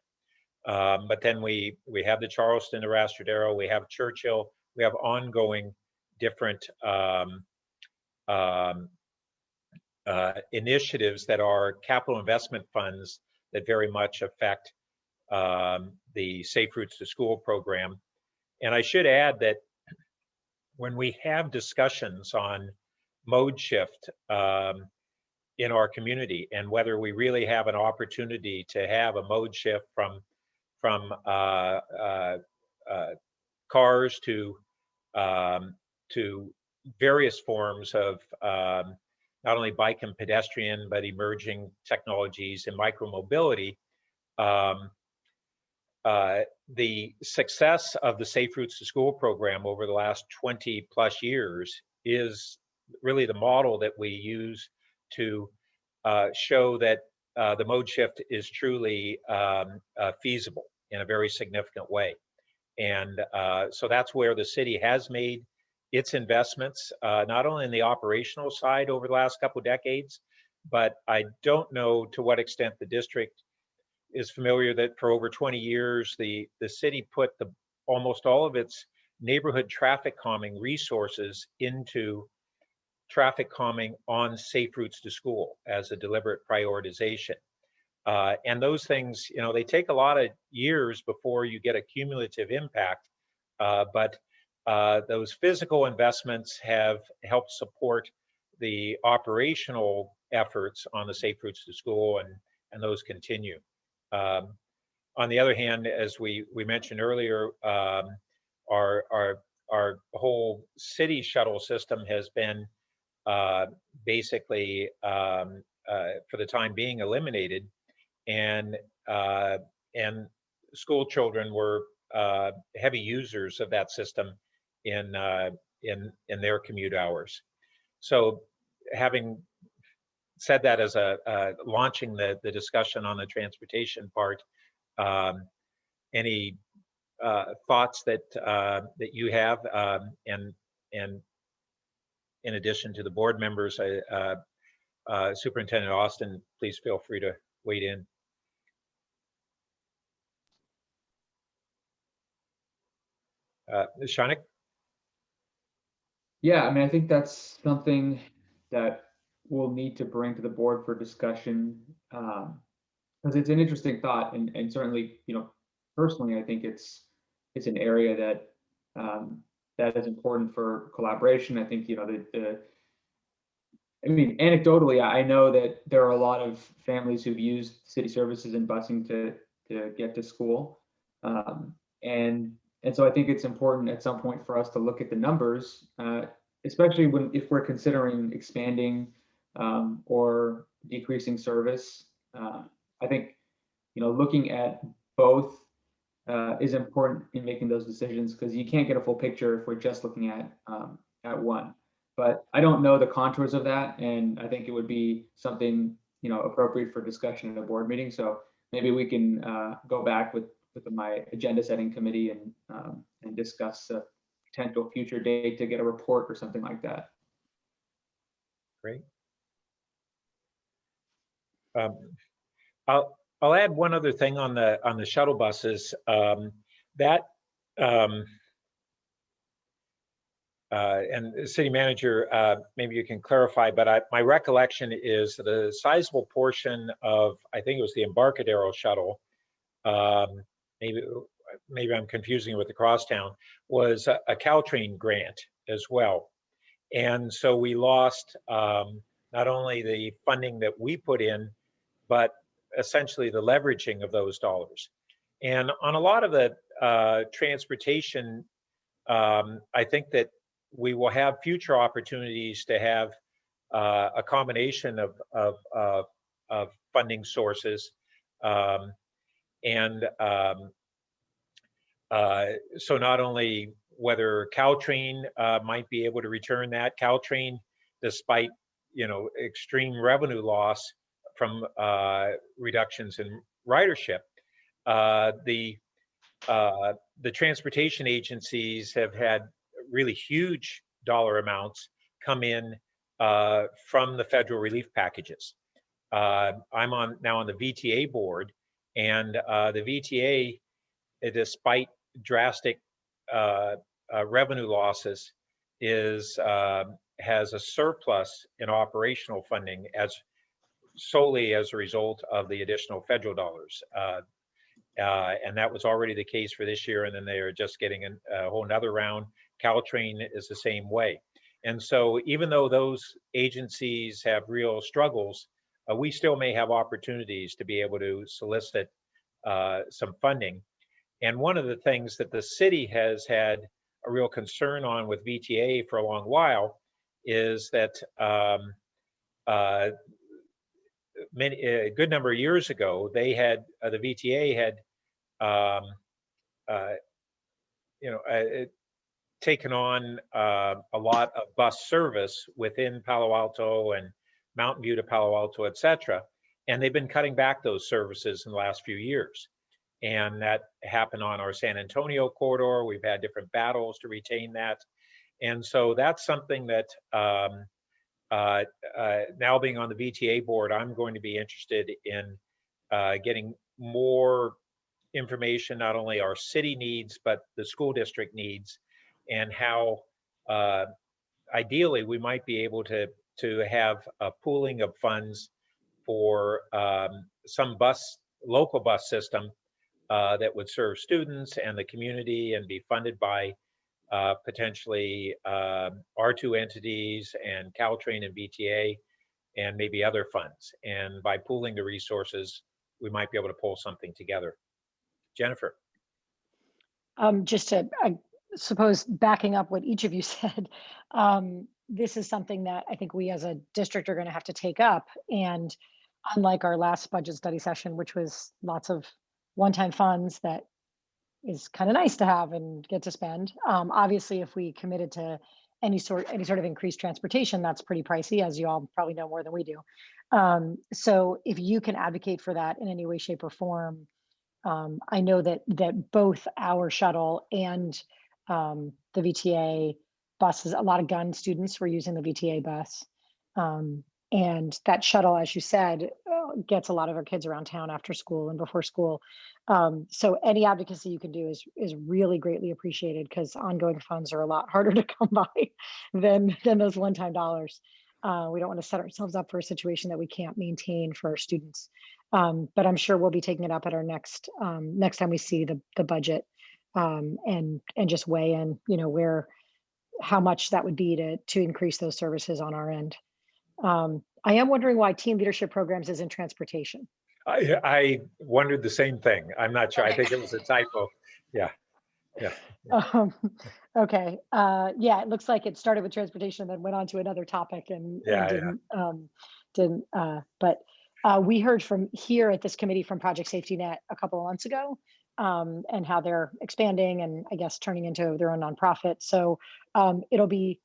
But then we have the Charleston to Rastradero, we have Churchill, we have ongoing different initiatives that are capital investment funds that very much affect the Safe Routes to School program. And I should add that when we have discussions on mode shift in our community, and whether we really have an opportunity to have a mode shift from cars to various forms of not only bike and pedestrian, but emerging technologies and micromobility, the success of the Safe Routes to School program over the last 20 plus years is really the model that we use to show that the mode shift is truly feasible in a very significant way. And so that's where the city has made its investments, not only in the operational side over the last couple of decades, but I don't know to what extent the district is familiar that for over 20 years, the city put almost all of its neighborhood traffic calming resources into traffic calming on Safe Routes to School as a deliberate prioritization. And those things, they take a lot of years before you get a cumulative impact, but those physical investments have helped support the operational efforts on the Safe Routes to School, and those continue. On the other hand, as we mentioned earlier, our whole city shuttle system has been basically, for the time being, eliminated, and school children were heavy users of that system in their commute hours. So, having said that as launching the discussion on the transportation part, any thoughts that you have, and in addition to the board members, Superintendent Austin, please feel free to weigh in. Shanik? Yeah, I mean, I think that's something that we'll need to bring to the board for discussion, because it's an interesting thought, and certainly, personally, I think it's an area that that is important for collaboration. I think, I mean, anecdotally, I know that there are a lot of families who've used city services and busing to get to school, and so I think it's important at some point for us to look at the numbers, especially if we're considering expanding or decreasing service. I think looking at both is important in making those decisions, because you can't get a full picture if we're just looking at one. But I don't know the contours of that, and I think it would be something appropriate for discussion at a board meeting. So maybe we can go back with my agenda setting committee and discuss potential future date to get a report or something like that. Great. I'll add one other thing on the shuttle buses. And the city manager, maybe you can clarify, but my recollection is that a sizable portion of, I think it was the Embarcadero shuttle, maybe I'm confusing it with the Crosstown, was a Caltrain grant as well. And so we lost not only the funding that we put in, but essentially the leveraging of those dollars. And on a lot of the transportation, I think that we will have future opportunities to have a combination of funding sources. So not only whether Caltrain might be able to return that, Caltrain, despite extreme revenue loss from reductions in ridership, the transportation agencies have had really huge dollar amounts come in from the federal relief packages. I'm now on the VTA board, and the VTA, despite drastic revenue losses, has a surplus in operational funding solely as a result of the additional federal dollars. And that was already the case for this year, and then they are just getting a whole nother round. Caltrain is the same way. And so even though those agencies have real struggles, we still may have opportunities to be able to solicit some funding. And one of the things that the city has had a real concern on with VTA for a long while is that a good number of years ago, they had the VTA had taken on a lot of bus service within Palo Alto and Mountain View to Palo Alto, et cetera. And they've been cutting back those services in the last few years. And that happened on our San Antonio corridor. We've had different battles to retain that. And so that's something that now being on the VTA board, I'm going to be interested in getting more information, not only our city needs, but the school district needs, and how ideally we might be able to have a pooling of funds for some local bus system that would serve students and the community and be funded by potentially R2 entities and Caltrain and VTA and maybe other funds. And by pooling the resources, we might be able to pull something together. Jennifer. Just to, I suppose, backing up what each of you said, this is something that I think we as a district are going to have to take up. And unlike our last budget study session, which was lots of one-time funds that is kind of nice to have and get to spend. Obviously, if we committed to any sort of increased transportation, that's pretty pricey, as you all probably know more than we do. So if you can advocate for that in any way, shape, or form, I know that both our shuttle and the VTA buses, a lot of gun students were using the VTA bus. And that shuttle, as you said, gets a lot of our kids around town after school and before school. So any advocacy you can do is really greatly appreciated, because ongoing funds are a lot harder to come by than those one-time dollars. We don't want to set ourselves up for a situation that we can't maintain for our students. But I'm sure we'll be taking it up at our next time we see the budget, and just weigh in, how much that would be to increase those services on our end. I am wondering why team leadership programs is in transportation. I wondered the same thing. I'm not sure. Okay. I think it was a typo. Yeah. Okay. Yeah, it looks like it started with transportation, then went on to another topic and didn't. But we heard from here at this committee from Project Safety Net a couple of months ago, and how they're expanding and I guess turning into their own nonprofit. So it'll be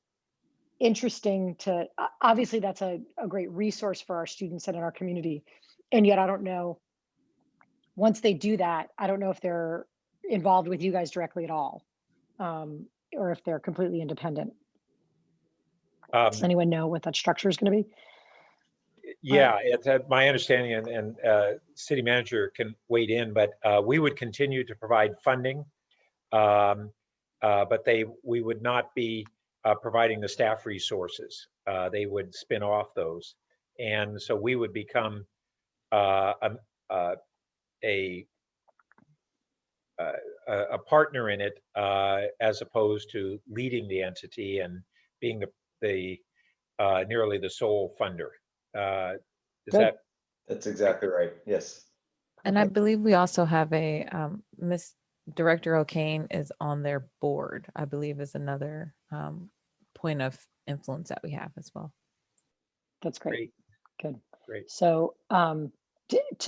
interesting to, obviously that's a great resource for our students and in our community. And yet I don't know, once they do that, I don't know if they're involved with you guys directly at all. if they're completely independent. Does anyone know what that structure is going to be? Yeah, it's my understanding, and city manager can wade in, but we would continue to provide funding, but we would not be providing the staff resources. They would spin off those, and so we would become a partner in it, as opposed to leading the entity and being the nearly the sole funder. Is Good. that? That's exactly right. Yes. And I Perfect. believe we also have a Miss Director O'Kane is on their board, I believe is another point of influence that we have as well. That's great. Good. Great. So to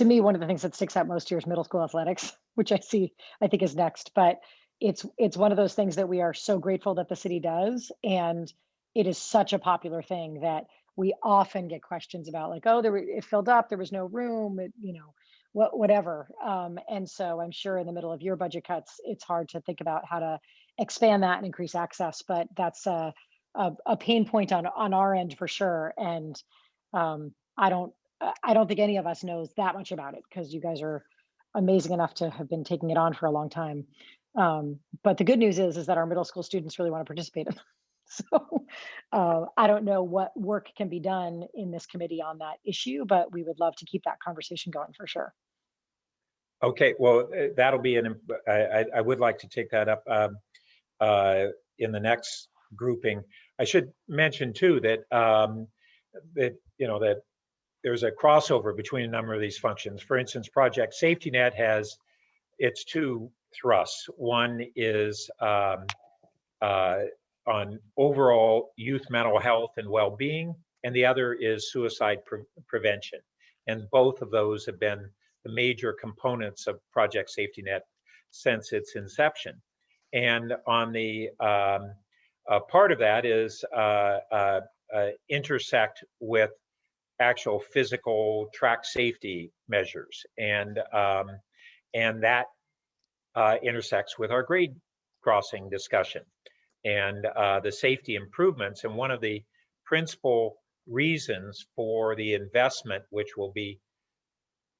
me, one of the things that sticks out most here is middle school athletics, which I think is next, but it's one of those things that we are so grateful that the city does. And it is such a popular thing that we often get questions about, like, oh, it filled up, there was no room, whatever. And so I'm sure in the middle of your budget cuts, it's hard to think about how to expand that and increase access, but that's a pain point on our end for sure. And I don't think any of us knows that much about it, because you guys are amazing enough to have been taking it on for a long time. But the good news is that our middle school students really want to participate in it. So I don't know what work can be done in this committee on that issue, but we would love to keep that conversation going for sure. Okay, well, that'll be I would like to take that up in the next grouping. I should mention too that that there's a crossover between a number of these functions. For instance, Project Safety Net has its two thrusts. One is on overall youth mental health and well-being, and the other is suicide prevention. And both of those have been the major components of Project Safety Net since its inception. And on the part of that is intersect with actual physical track safety measures, and that intersects with our grade crossing discussion and the safety improvements. And one of the principal reasons for the investment, which will be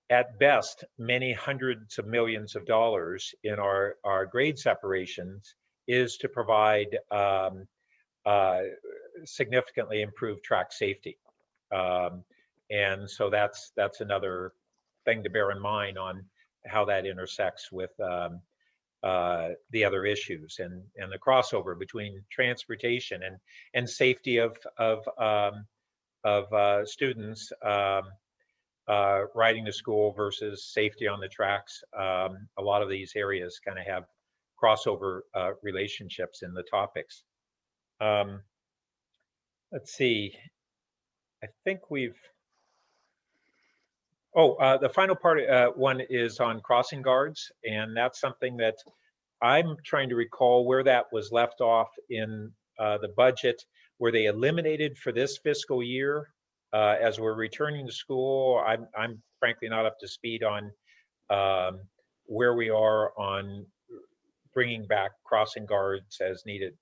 at best many hundreds of millions of dollars in our grade separations, is to provide significantly improved track safety. And so that's another thing to bear in mind on how that intersects with the other issues, and the crossover between transportation and safety of students riding to school versus safety on the tracks. A lot of these areas kind of have crossover relationships in the topics. Let's see. I think the final part one is on crossing guards, and that's something that I'm trying to recall where that was left off in the budget. Were they eliminated for this fiscal year as we're returning to school? I'm frankly not up to speed on where we are on bringing back crossing guards as needed.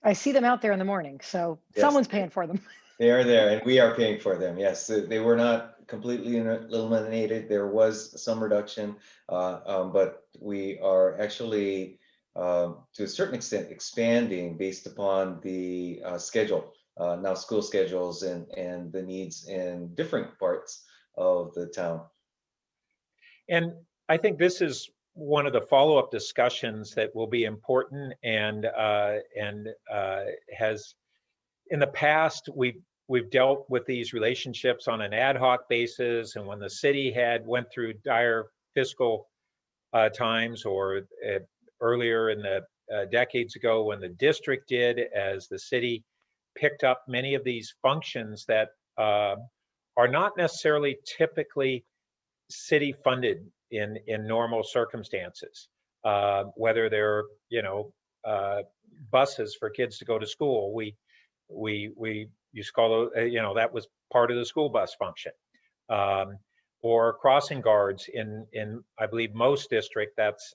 I see them out there in the morning, so Yes. someone's paying for them. They are there, and we are paying for them. Yes, they were not completely eliminated. There was some reduction, but we are actually, to a certain extent, expanding based upon the schedule, now school schedules and the needs in different parts of the town. And I think this is one of the follow-up discussions that will be important, and has in the past we've dealt with these relationships on an ad hoc basis, and when the city went through dire fiscal times, or earlier in the decades ago when the district did, as the city picked up many of these functions that are not necessarily typically city funded in normal circumstances, whether they're buses for kids to go to school. We used to call that was part of the school bus function, or crossing guards in I believe most district, that's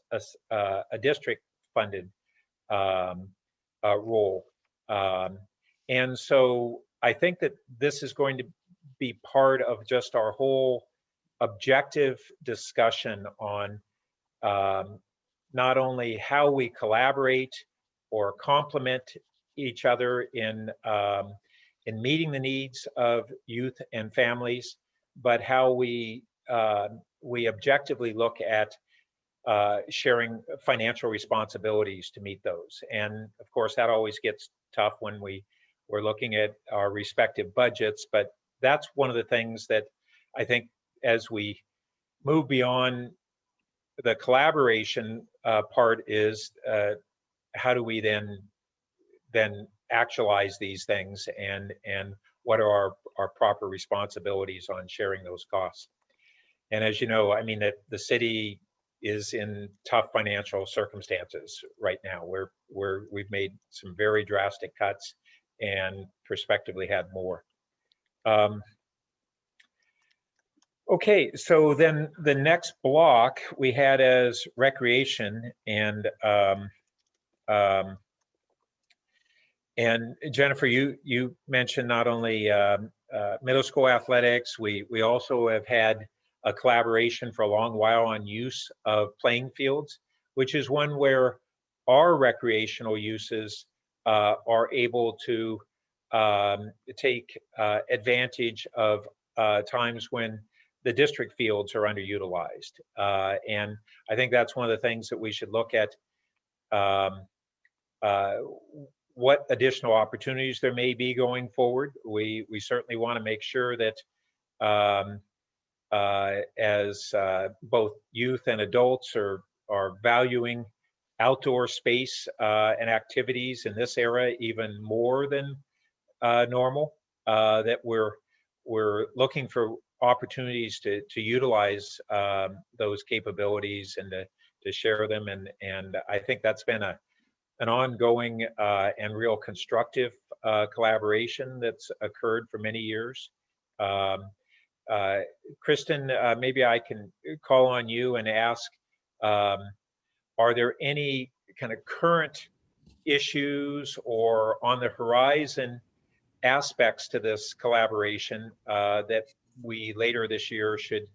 a district funded role. And so I think that this is going to be part of just our whole objective discussion on not only how we collaborate or complement each other in meeting the needs of youth and families, but how we objectively look at sharing financial responsibilities to meet those. And of course, that always gets tough when we're looking at our respective budgets, but that's one of the things that I think as we move beyond the collaboration part is how do we then actualize these things, and what are our proper responsibilities on sharing those costs. And as you know, I mean, that the city is in tough financial circumstances right now. We've made some very drastic cuts and prospectively had more. Okay, so then the next block we had as recreation, and Jennifer, you mentioned not only middle school athletics, we also have had a collaboration for a long while on use of playing fields, which is one where our recreational uses are able to take advantage of times when the district fields are underutilized. And I think that's one of the things that we should look at, what additional opportunities there may be going forward. We certainly want to make sure that as both youth and adults are valuing outdoor space and activities in this era even more than normal, that we're looking for opportunities to utilize those capabilities and to share them, and I think that's been an ongoing and real constructive collaboration that's occurred for many years. Kristen, maybe I can call on you and ask, are there any kind of current issues or on the horizon aspects to this collaboration that we later this year should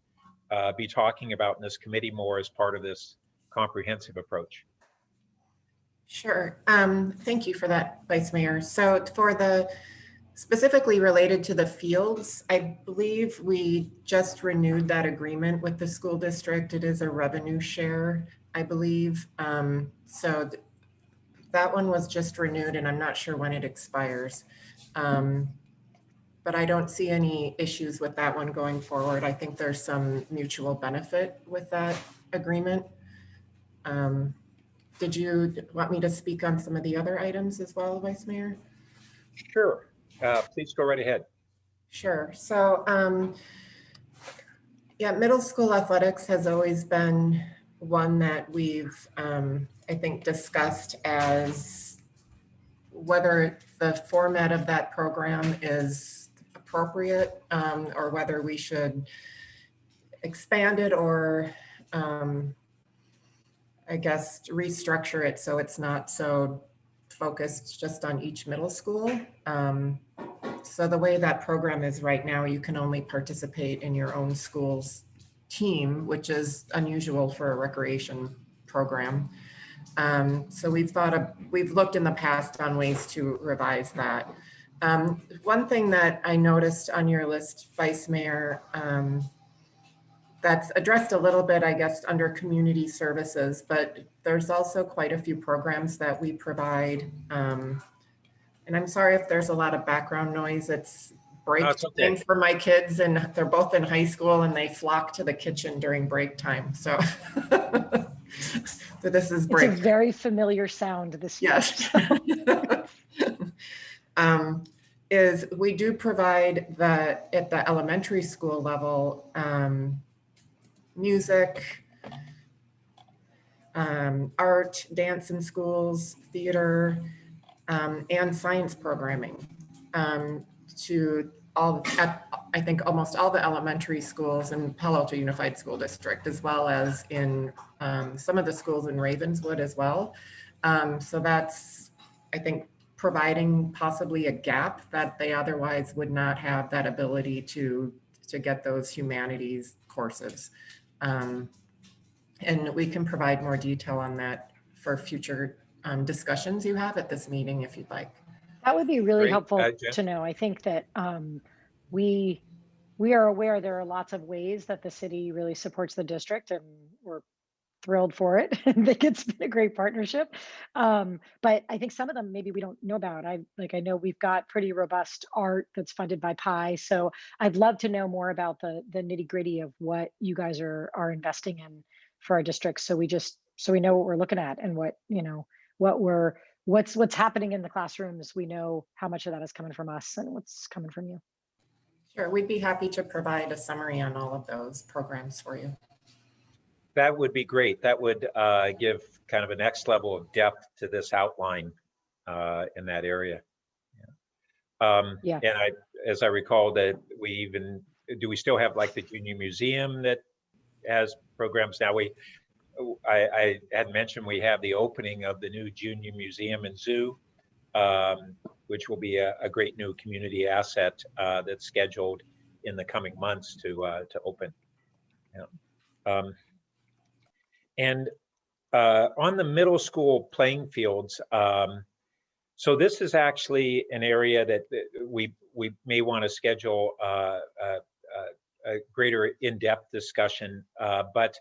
be talking about in this committee more as part of this comprehensive approach? Sure. Thank you for that, Vice Mayor. So for the specifically related to the fields, I believe we just renewed that agreement with the school district. It is a revenue share, I believe. So that one was just renewed, and I'm not sure when it expires. But I don't see any issues with that one going forward. I think there's some mutual benefit with that agreement. Did you want me to speak on some of the other items as well, Vice Mayor? Sure. Please go right ahead. Sure. So, yeah, middle school athletics has always been one that we've, I think, discussed as whether the format of that program is appropriate, or whether we should expand it or I guess restructure it so it's not so focused just on each middle school. So the way that program is right now, you can only participate in your own school's team, which is unusual for a recreation program. So we've looked in the past on ways to revise that. One thing that I noticed on your list, Vice Mayor, that's addressed a little bit, I guess, under community services, but there's also quite a few programs that we provide. And I'm sorry if there's a lot of background noise. It's break time for my kids, and they're both in high school, and they flock to the kitchen during break time. So, so this is break. It's a very familiar sound this year. Yes. Is we do provide at the elementary school level, music, art, dance in schools, theater, and science programming to I think almost all the elementary schools in Palo Alto Unified School District, as well as in some of the schools in Ravenswood as well. So that's I think providing possibly a gap that they otherwise would not have that ability to get those humanities courses. And we can provide more detail on that for future discussions you have at this meeting if you'd like. That would be really Great. helpful Jen? to know. I think that we are aware there are lots of ways that the city really supports the district, and we're thrilled for it. I think it's been a great partnership. But I think some of them maybe we don't know about. I know we've got pretty robust art that's funded by Pi. So I'd love to know more about the nitty gritty of what you guys are investing in for our district. So we know what we're looking at and what's happening in the classrooms. We know how much of that is coming from us and what's coming from you. Sure, we'd be happy to provide a summary on all of those programs for you. That would be great. That would give kind of a next level of depth to this outline in that area. Yeah. And as I recall, that do we still have like the junior museum that has programs now? I had mentioned we have the opening of the new junior museum and zoo, which will be a great new community asset that's scheduled in the coming months to open. Yeah. And on the middle school playing fields, so this is actually an area that we may want to schedule a greater in-depth discussion, but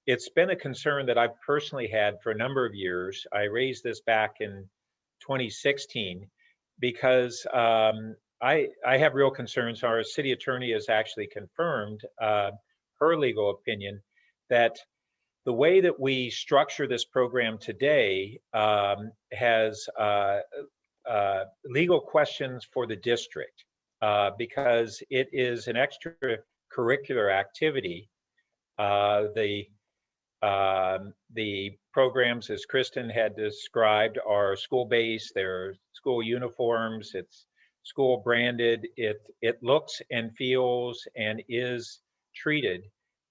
it's been a concern that I've personally had for a number of years. I raised this back in 2016 because I have real concerns. Our city attorney has actually confirmed her legal opinion that the way that we structure this program today has legal questions for the district because it is an extracurricular activity. The programs, as Kristen had described, are school-based. They're school uniforms. It's school branded. It looks and feels and is treated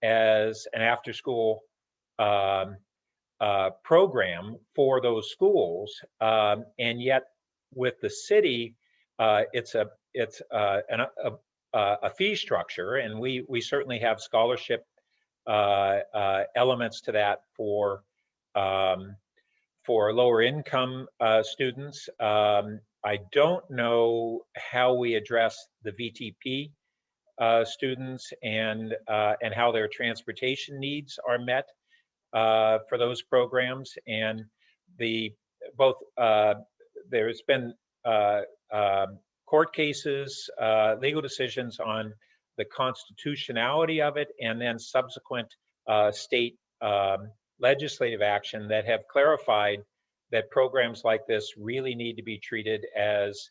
as an after-school program for those schools, and yet with the city, it's a fee structure, and we certainly have scholarship elements to that for lower income students. I don't know how we address the VTP students and how their transportation needs are met for those programs. And there's been court cases, legal decisions on the constitutionality of it, and then subsequent state legislative action that have clarified that programs like this really need to be treated as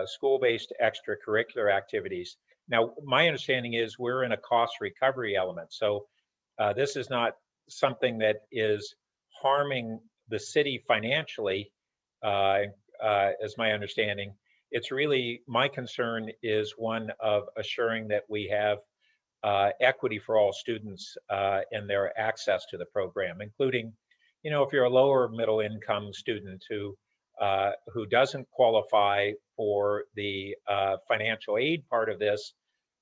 school-based extracurricular activities. Now, my understanding is we're in a cost recovery element. So this is not something that is harming the city financially, as my understanding. It's really, my concern is one of assuring that we have equity for all students in their access to the program, including, if you're a lower middle income student who doesn't qualify for the financial aid part of this,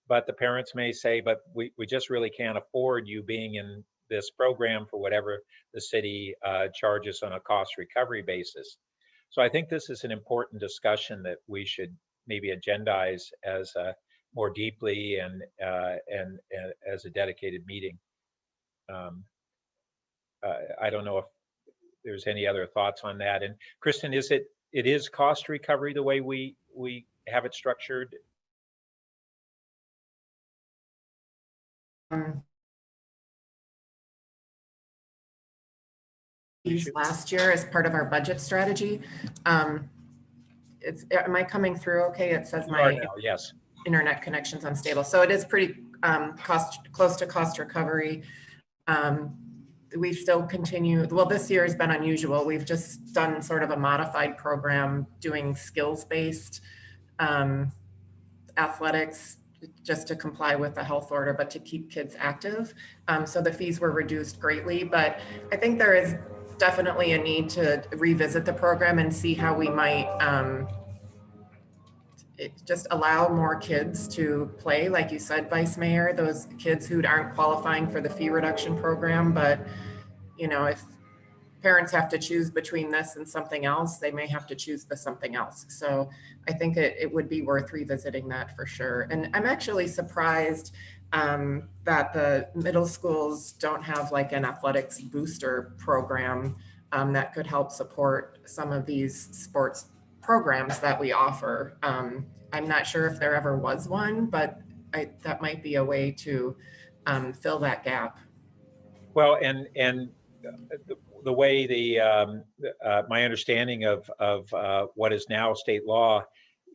but the parents may say, but we just really can't afford you being in this program for whatever the city charges on a cost recovery basis. So I think this is an important discussion that we should maybe agendize as more deeply and as a dedicated meeting. I don't know if there's any other thoughts on that. And Kristen, it is cost recovery the way we have it structured? Last year as part of our budget strategy. Am I coming through okay? It says my yes. Internet connection's unstable. So it is pretty close to cost recovery. We still continue, well, this year has been unusual. We've just done sort of a modified program doing skills-based athletics just to comply with the health order, but to keep kids active. So the fees were reduced greatly, but I think there is definitely a need to revisit the program and see how we might just allow more kids to play, like you said, Vice Mayor, those kids who aren't qualifying for the fee reduction program. But, you know, if parents have to choose between this and something else, they may have to choose the something else. So I think it would be worth revisiting that for sure. And I'm actually surprised that the middle schools don't have like an athletics booster program that could help support some of these sports programs that we offer. I'm not sure if there ever was one, but that might be a way to fill that gap. Well, and the way my understanding of what is now state law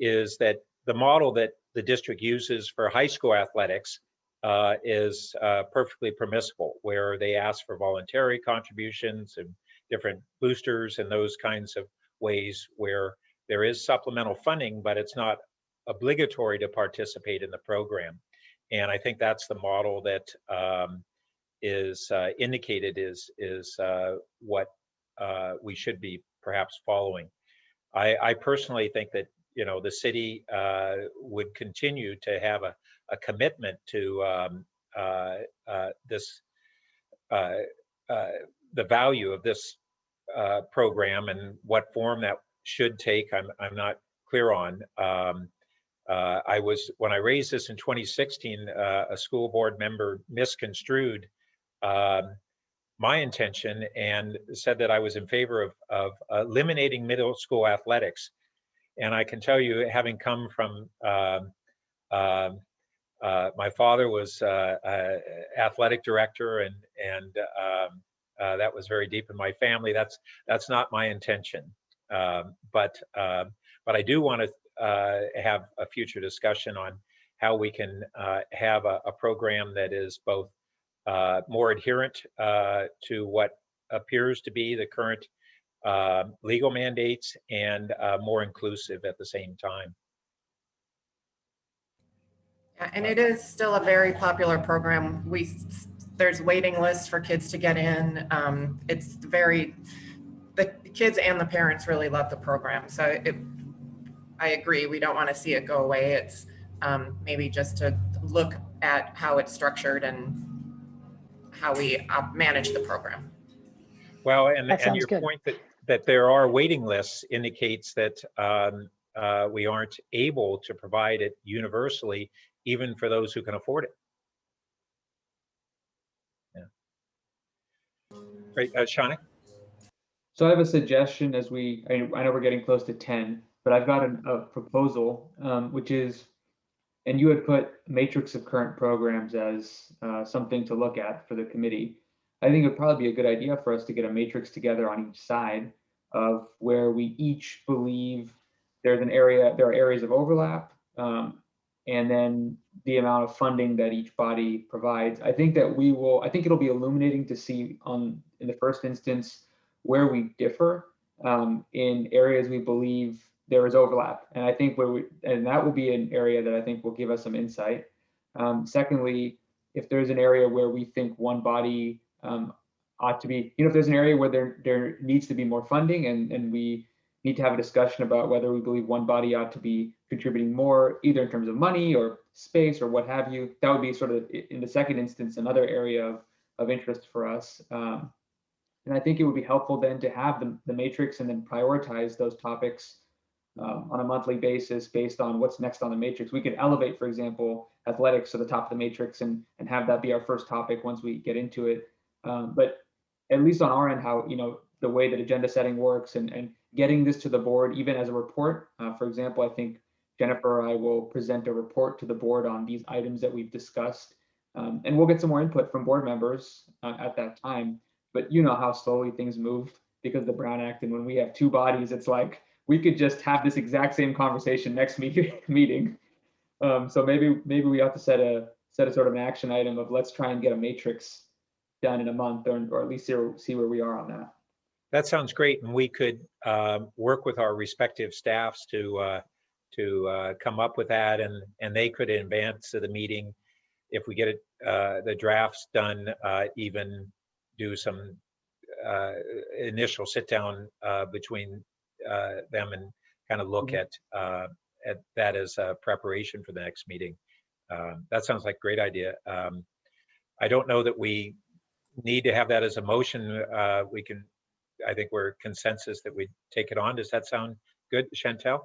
is that the model that the district uses for high school athletics is perfectly permissible, where they ask for voluntary contributions and different boosters and those kinds of ways where there is supplemental funding, but it's not obligatory to participate in the program. And I think that's the model that is indicated is what we should be perhaps following. I personally think that, you know, the city would continue to have a commitment to this the value of this program and what form that should take. I'm not clear on. When I raised this in 2016, a school board member misconstrued my intention and said that I was in favor of eliminating middle school athletics. And I can tell you, having come from my father was athletic director, and that was very deep in my family. That's not my intention. But I do want to have a future discussion on how we can have a program that is both more adherent to what appears to be the current legal mandates and more inclusive at the same time. And it is still a very popular program. There's waiting lists for kids to get in. The kids and the parents really love the program. So I agree, we don't want to see it go away. It's maybe just to look at how it's structured and how we manage the program. Well, and your good. point that there are waiting lists indicates that we aren't able to provide it universally, even for those who can afford it. Yeah. Great, Shauna? So I have a suggestion I know we're getting close to 10, but I've got a proposal, which is, and you had put matrix of current programs as something to look at for the committee. I think it would probably be a good idea for us to get a matrix together on each side of where we each believe there are areas of overlap, and then the amount of funding that each body provides. I think it'll be illuminating to see in the first instance where we differ in areas we believe there is overlap. And I think that will be an area that I think will give us some insight. Secondly, if there's an area where we think one body ought to be, if there's an area where there needs to be more funding and we need to have a discussion about whether we believe one body ought to be contributing more, either in terms of money or space or what have you, that would be sort of, in the second instance, another area of interest for us. And I think it would be helpful then to have the matrix and then prioritize those topics on a monthly basis based on what's next on the matrix. We could elevate, for example, athletics to the top of the matrix and have that be our first topic once we get into it. But at least on our end, how, the way that agenda setting works and getting this to the board, even as a report. For example, I think Jennifer or I will present a report to the board on these items that we've discussed. And we'll get some more input from board members at that time. But you know how slowly things move because of the Brown Act. And when we have two bodies, it's like, we could just have this exact same conversation next meeting. So maybe we have to set a sort of an action item of let's try and get a matrix done in a month or at least see where we are on that. That sounds great. And we could work with our respective staffs to come up with that, and they could advance to the meeting if we get the drafts done, even do some initial sit down between them and kind of look at that as a preparation for the next meeting. That sounds like a great idea. I don't know that we need to have that as a motion. We can, I think we're consensus that we take it on. Does that sound good, Chantel?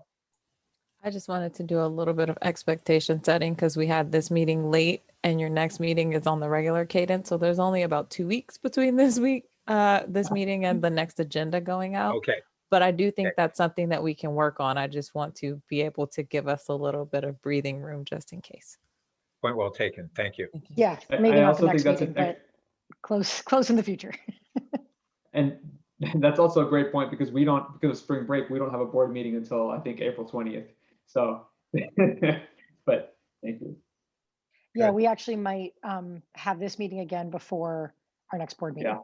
I just wanted to do a little bit of expectation setting because we had this meeting late and your next meeting is on the regular cadence. So there's only about 2 weeks between this meeting and the next agenda going out. Okay. But I do think that's something that we can work on. I just want to be able to give us a little bit of breathing room just in case. Point well taken. Thank you. Yeah, maybe not the next meeting, but close in the future. And that's also a great point because because of spring break, we don't have a board meeting until I think April 20th. So, but thank you. Yeah, we actually might have this meeting again before our next board meeting. Yeah.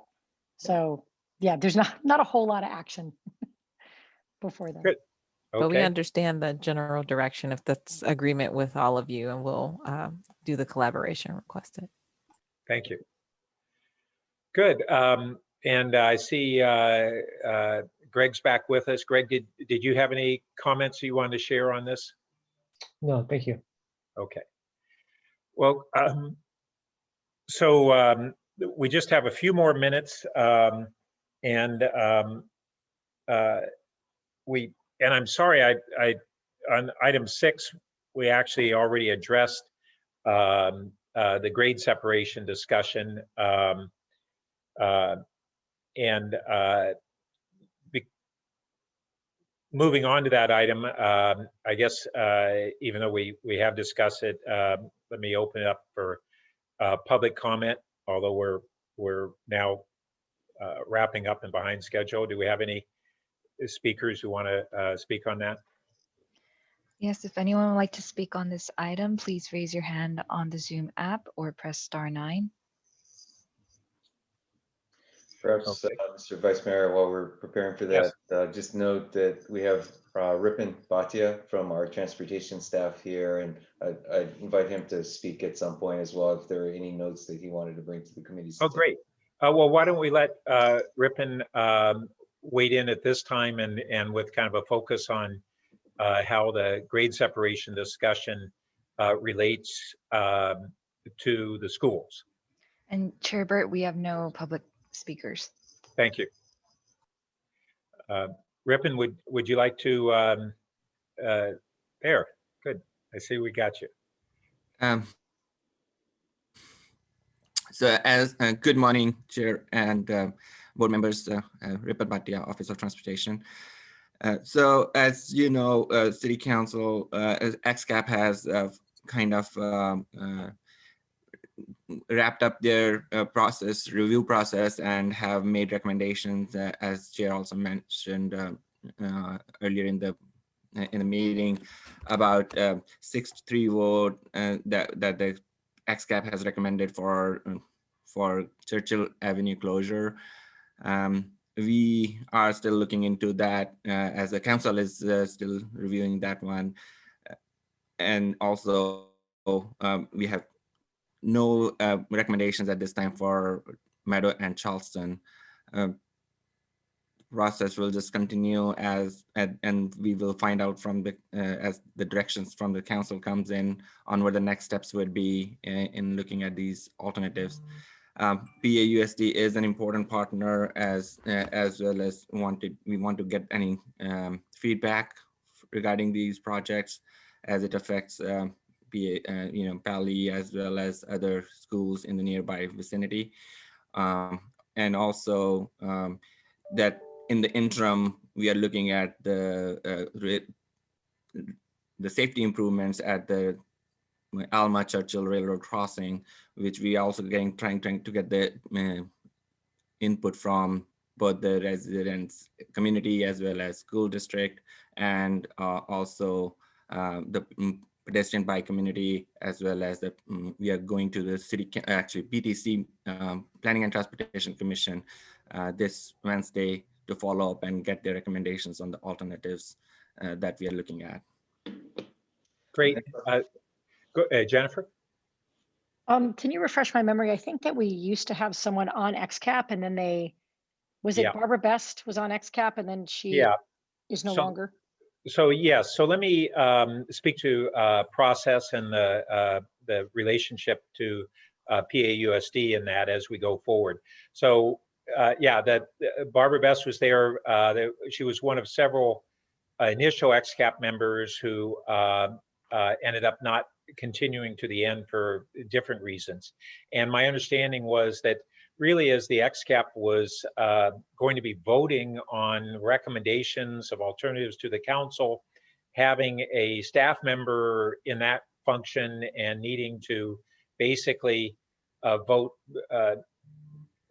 So yeah, there's not a whole lot of action before then. Good. But we Okay. understand the general direction if that's agreement with all of you, and we'll do the collaboration requested. Thank you. Good. And I see Greg's back with us. Greg, did you have any comments you wanted to share on this? No, thank you. Okay. Well, so we just have a few more minutes, and I'm sorry, I on item 6 we actually already addressed the grade separation discussion, and moving on to that item, I guess even though we have discussed it, let me open it up for public comment. Although we're now wrapping up and behind schedule. Do we have any speakers who want to speak on that? Yes, if anyone would like to speak on this item, please raise your hand on the Zoom app or press *9. Perhaps, Mr. Vice Mayor, while we're preparing for that, just note that we have Ripon Bhatia from our transportation staff here, and I invite him to speak at some point as well if there are any notes that he wanted to bring to the committee's Oh, attention. great. Well, why don't we let Ripon wade in at this time and with kind of a focus on how the grade separation discussion relates to the schools. And Chair Burt, we have no public speakers. Thank you. Ripon, would you like to, there, good. I see we got you. So as good morning, Chair and board members, Ripon Bhatia, Office of Transportation. So as you know, City Council, XCAP has kind of wrapped up their review process and have made recommendations, as Chair also mentioned earlier in the meeting, about 6-3 vote that the XCAP has recommended for Churchill Avenue closure. We are still looking into that as the council is still reviewing that one. And also we have no recommendations at this time for Meadow and Charleston. Process will just continue and we will find out from the as the directions from the council comes in on where the next steps would be in looking at these alternatives. PAUSD is an important partner as well as we want to get any feedback regarding these projects as it affects Pali as well as other schools in the nearby vicinity, and also that in the interim we are looking at the safety improvements at the Alma Churchill Railroad crossing, which we also trying to get the input from both the residents community as well as school district, and also the pedestrian bike community, as well as the we are going to the city PTC Planning and Transportation Commission this Wednesday to follow up and get their recommendations on the alternatives that we are looking at. Great. Go, Jennifer. Can you refresh my memory? I think that we used to have someone on XCAP and then they Was Yeah. it Barbara Best was on XCAP and then she Yeah. is no So- longer? So yes, so let me speak to process and the relationship to PAUSD in that as we go forward. So yeah, that Barbara Best was there. She was one of several initial XCAP members who ended up not continuing to the end for different reasons. And my understanding was that really as the XCAP was going to be voting on recommendations of alternatives to the council, having a staff member in that function and needing to basically vote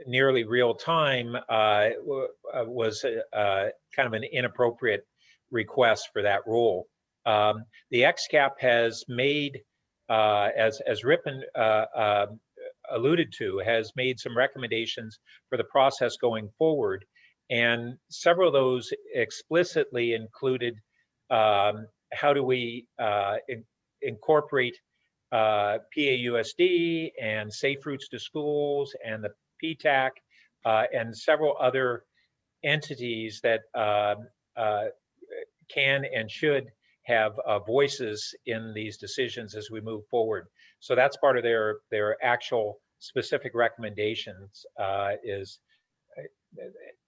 nearly real time was kind of an inappropriate request for that role. The XCAP has made, as Rippon alluded to, has made some recommendations for the process going forward. And several of those explicitly included how do we incorporate PAUSD and Safe Routes to Schools and the PTAC and several other entities that can and should have voices in these decisions as we move forward. So that's part of their actual specific recommendations is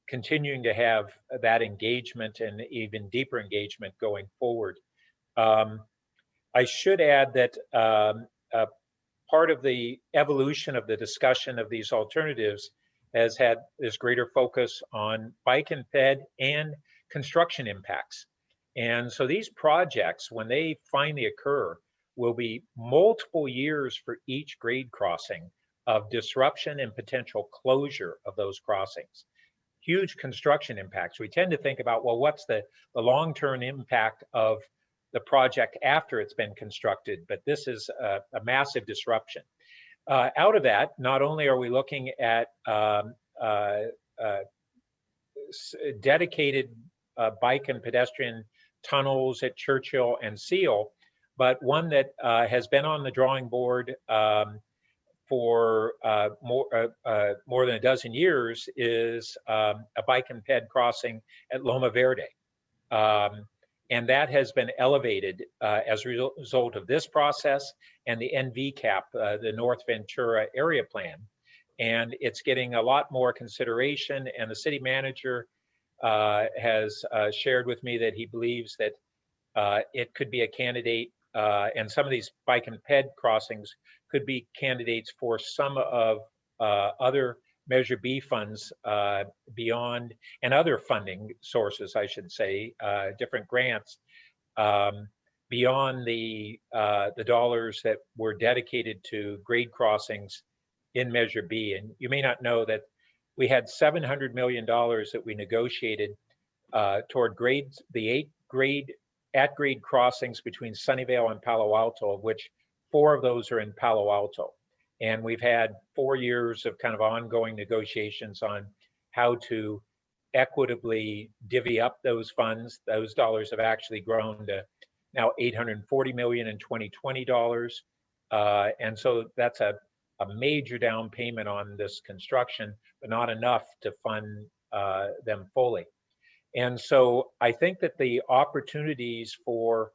continuing to have that engagement and even deeper engagement going forward. I should add that part of the evolution of the discussion of these alternatives has had this greater focus on bike and ped and construction impacts. And so these projects, when they finally occur, will be multiple years for each grade crossing of disruption and potential closure of those crossings. Huge construction impacts. We tend to think about, well, what's the long-term impact of the project after it's been constructed, but this is a massive disruption. Out of that, not only are we looking at dedicated bike and pedestrian tunnels at Churchill and Seal, but one that has been on the drawing board for more than a dozen years is a bike and ped crossing at Loma Verde. And that has been elevated as a result of this process and the NVCAP, the North Ventura Area Plan. And it's getting a lot more consideration, and the city manager has shared with me that he believes that it could be a candidate, and some of these bike and ped crossings could be candidates for some of other Measure B funds beyond, and other funding sources, I should say, different grants beyond the dollars that were dedicated to grade crossings in Measure B. And you may not know that we had $700 million that we negotiated toward grades, the 8 grade at-grade crossings between Sunnyvale and Palo Alto, of which 4 of those are in Palo Alto. And we've had 4 years of kind of ongoing negotiations on how to equitably divvy up those funds. Those dollars have actually grown to now $840 million in 2020 dollars. And so that's a major down payment on this construction, but not enough to fund them fully. And so I think that the opportunities for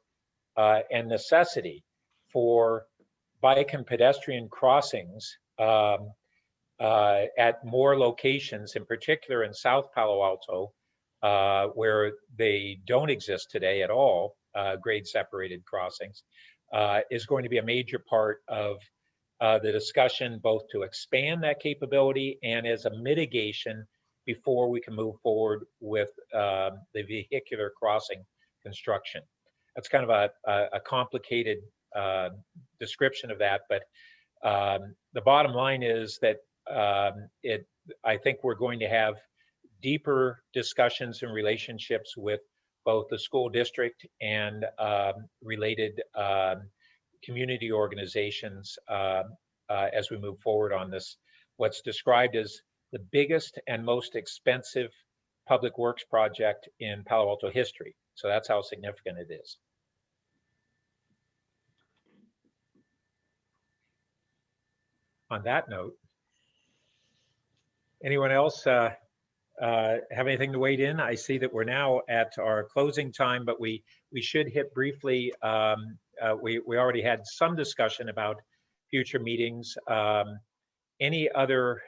and necessity for bike and pedestrian crossings at more locations, in particular in South Palo Alto, where they don't exist today at all, grade separated crossings, is going to be a major part of the discussion, both to expand that capability and as a mitigation before we can move forward with the vehicular crossing construction. That's kind of a complicated description of that, but the bottom line is that I think we're going to have deeper discussions and relationships with both the school district and related community organizations as we move forward on this, what's described as the biggest and most expensive public works project in Palo Alto history. So that's how significant it is. On that note, anyone else have anything to wade in? I see that we're now at our closing time, but we should hit briefly. We already had some discussion about future meetings. Any other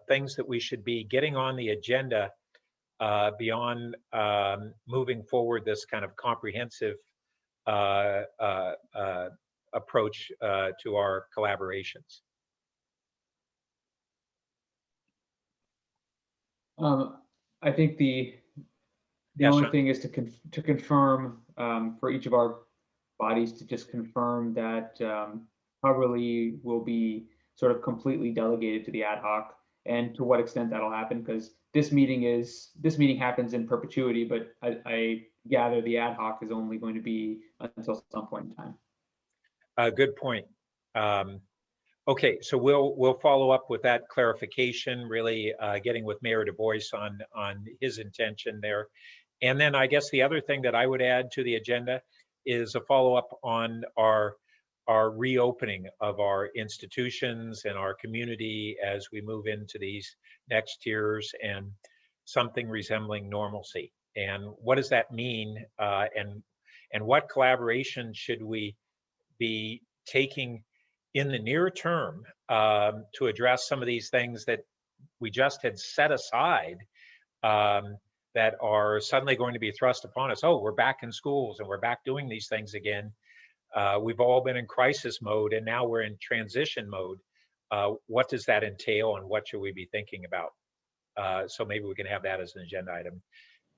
things that we should be getting on the agenda beyond moving forward this kind of comprehensive approach to our collaborations? I think the Yeah, only Sean. thing is to confirm for each of our bodies to just confirm that Coverly will be sort of completely delegated to the ad hoc, and to what extent that'll happen, because this meeting happens in perpetuity, but I gather the ad hoc is only going to be until some point in time. Good point. Okay, so we'll follow up with that clarification, really getting with Mayor Du Bois on his intention there. And then I guess the other thing that I would add to the agenda is a follow-up on our reopening of our institutions and our community as we move into these next tiers and something resembling normalcy. And what does that mean? And what collaboration should we be taking in the near term to address some of these things that we just had set aside that are suddenly going to be thrust upon us? Oh, we're back in schools and we're back doing these things again. We've all been in crisis mode and now we're in transition mode. What does that entail and what should we be thinking about? So maybe we can have that as an agenda item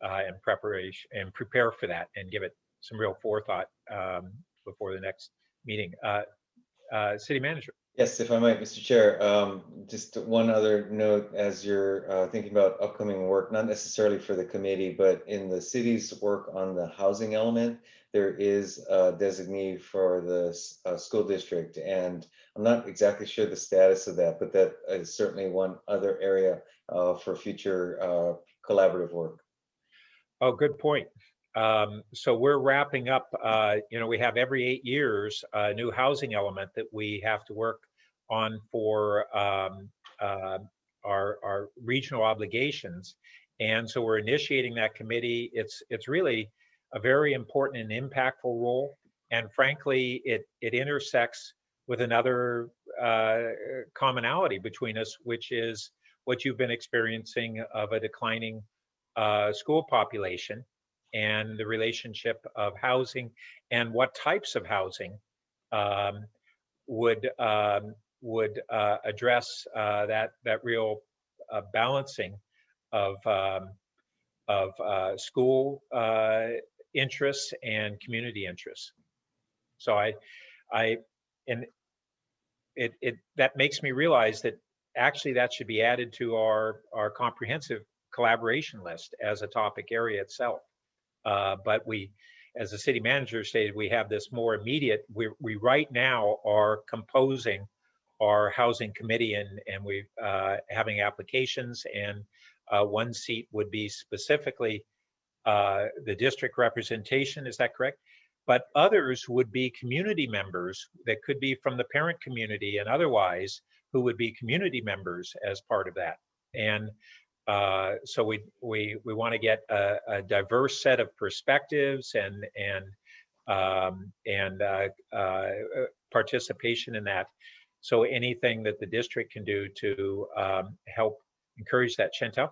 and preparation and prepare for that and give it some real forethought before the next meeting. City Manager. Yes, if I might, Mr. Chair, just one other note as you're thinking about upcoming work, not necessarily for the committee, but in the city's work on the housing element, there is a designee for the school district. And I'm not exactly sure the status of that, but that is certainly one other area for future collaborative work. Oh, good point. So we're wrapping up, we have every 8 years a new housing element that we have to work on for our regional obligations. And so we're initiating that committee. It's really a very important and impactful role. And frankly, it intersects with another commonality between us, which is what you've been experiencing of a declining school population and the relationship of housing and what types of housing would address that real balancing of school interests and community interests. So that makes me realize that actually that should be added to our comprehensive collaboration list as a topic area itself. But we, as the city manager stated, we have this more immediate, we right now are composing our housing committee and we having applications, and one seat would be specifically the district representation, is that correct? But others would be community members that could be from the parent community and otherwise who would be community members as part of that. And so we want to get a diverse set of perspectives and participation in that. So anything that the district can do to help encourage that. Chantel?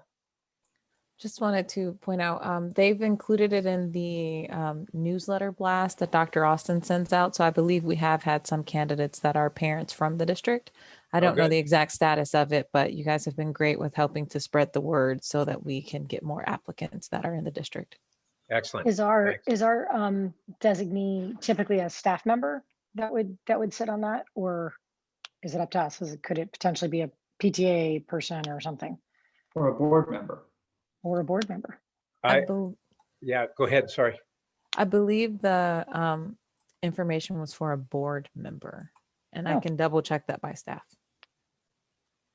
Just wanted to point out, they've included it in the newsletter blast that Dr. Austin sends out. So I believe we have had some candidates that are parents from the district. I don't know the exact status of it, but you guys have been great with helping to spread the word so that we can get more applicants that are in the district. Excellent. Is our designee typically a staff member that would sit on that, or is it up to us? Could it potentially be a PTA person or something? Or a board member. Or a board member? Yeah, go ahead. Sorry. I believe the information was for a board member, and I can double check that by staff.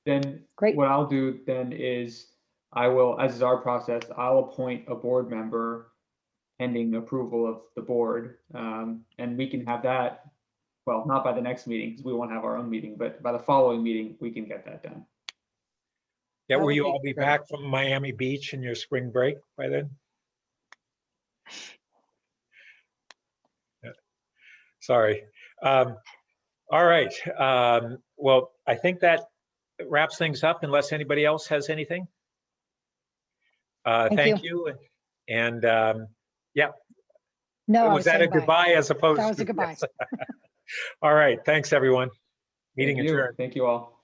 Then great. What I'll do then is I will, as is our process, I'll appoint a board member pending approval of the board. And we can have that, well, not by the next meeting because we won't have our own meeting, but by the following meeting, we can get that done. Yeah, That will would you be all be great. back from Miami Beach in your spring break by then? Yeah. Sorry. All right. Well, I think that wraps things up unless anybody else has anything. Thank you. And yeah, No, I was was that a saying bye. goodbye as opposed That was to? a goodbye. Yes. All right. Thanks, everyone. Meeting Thank you. adjourned. Thank you all.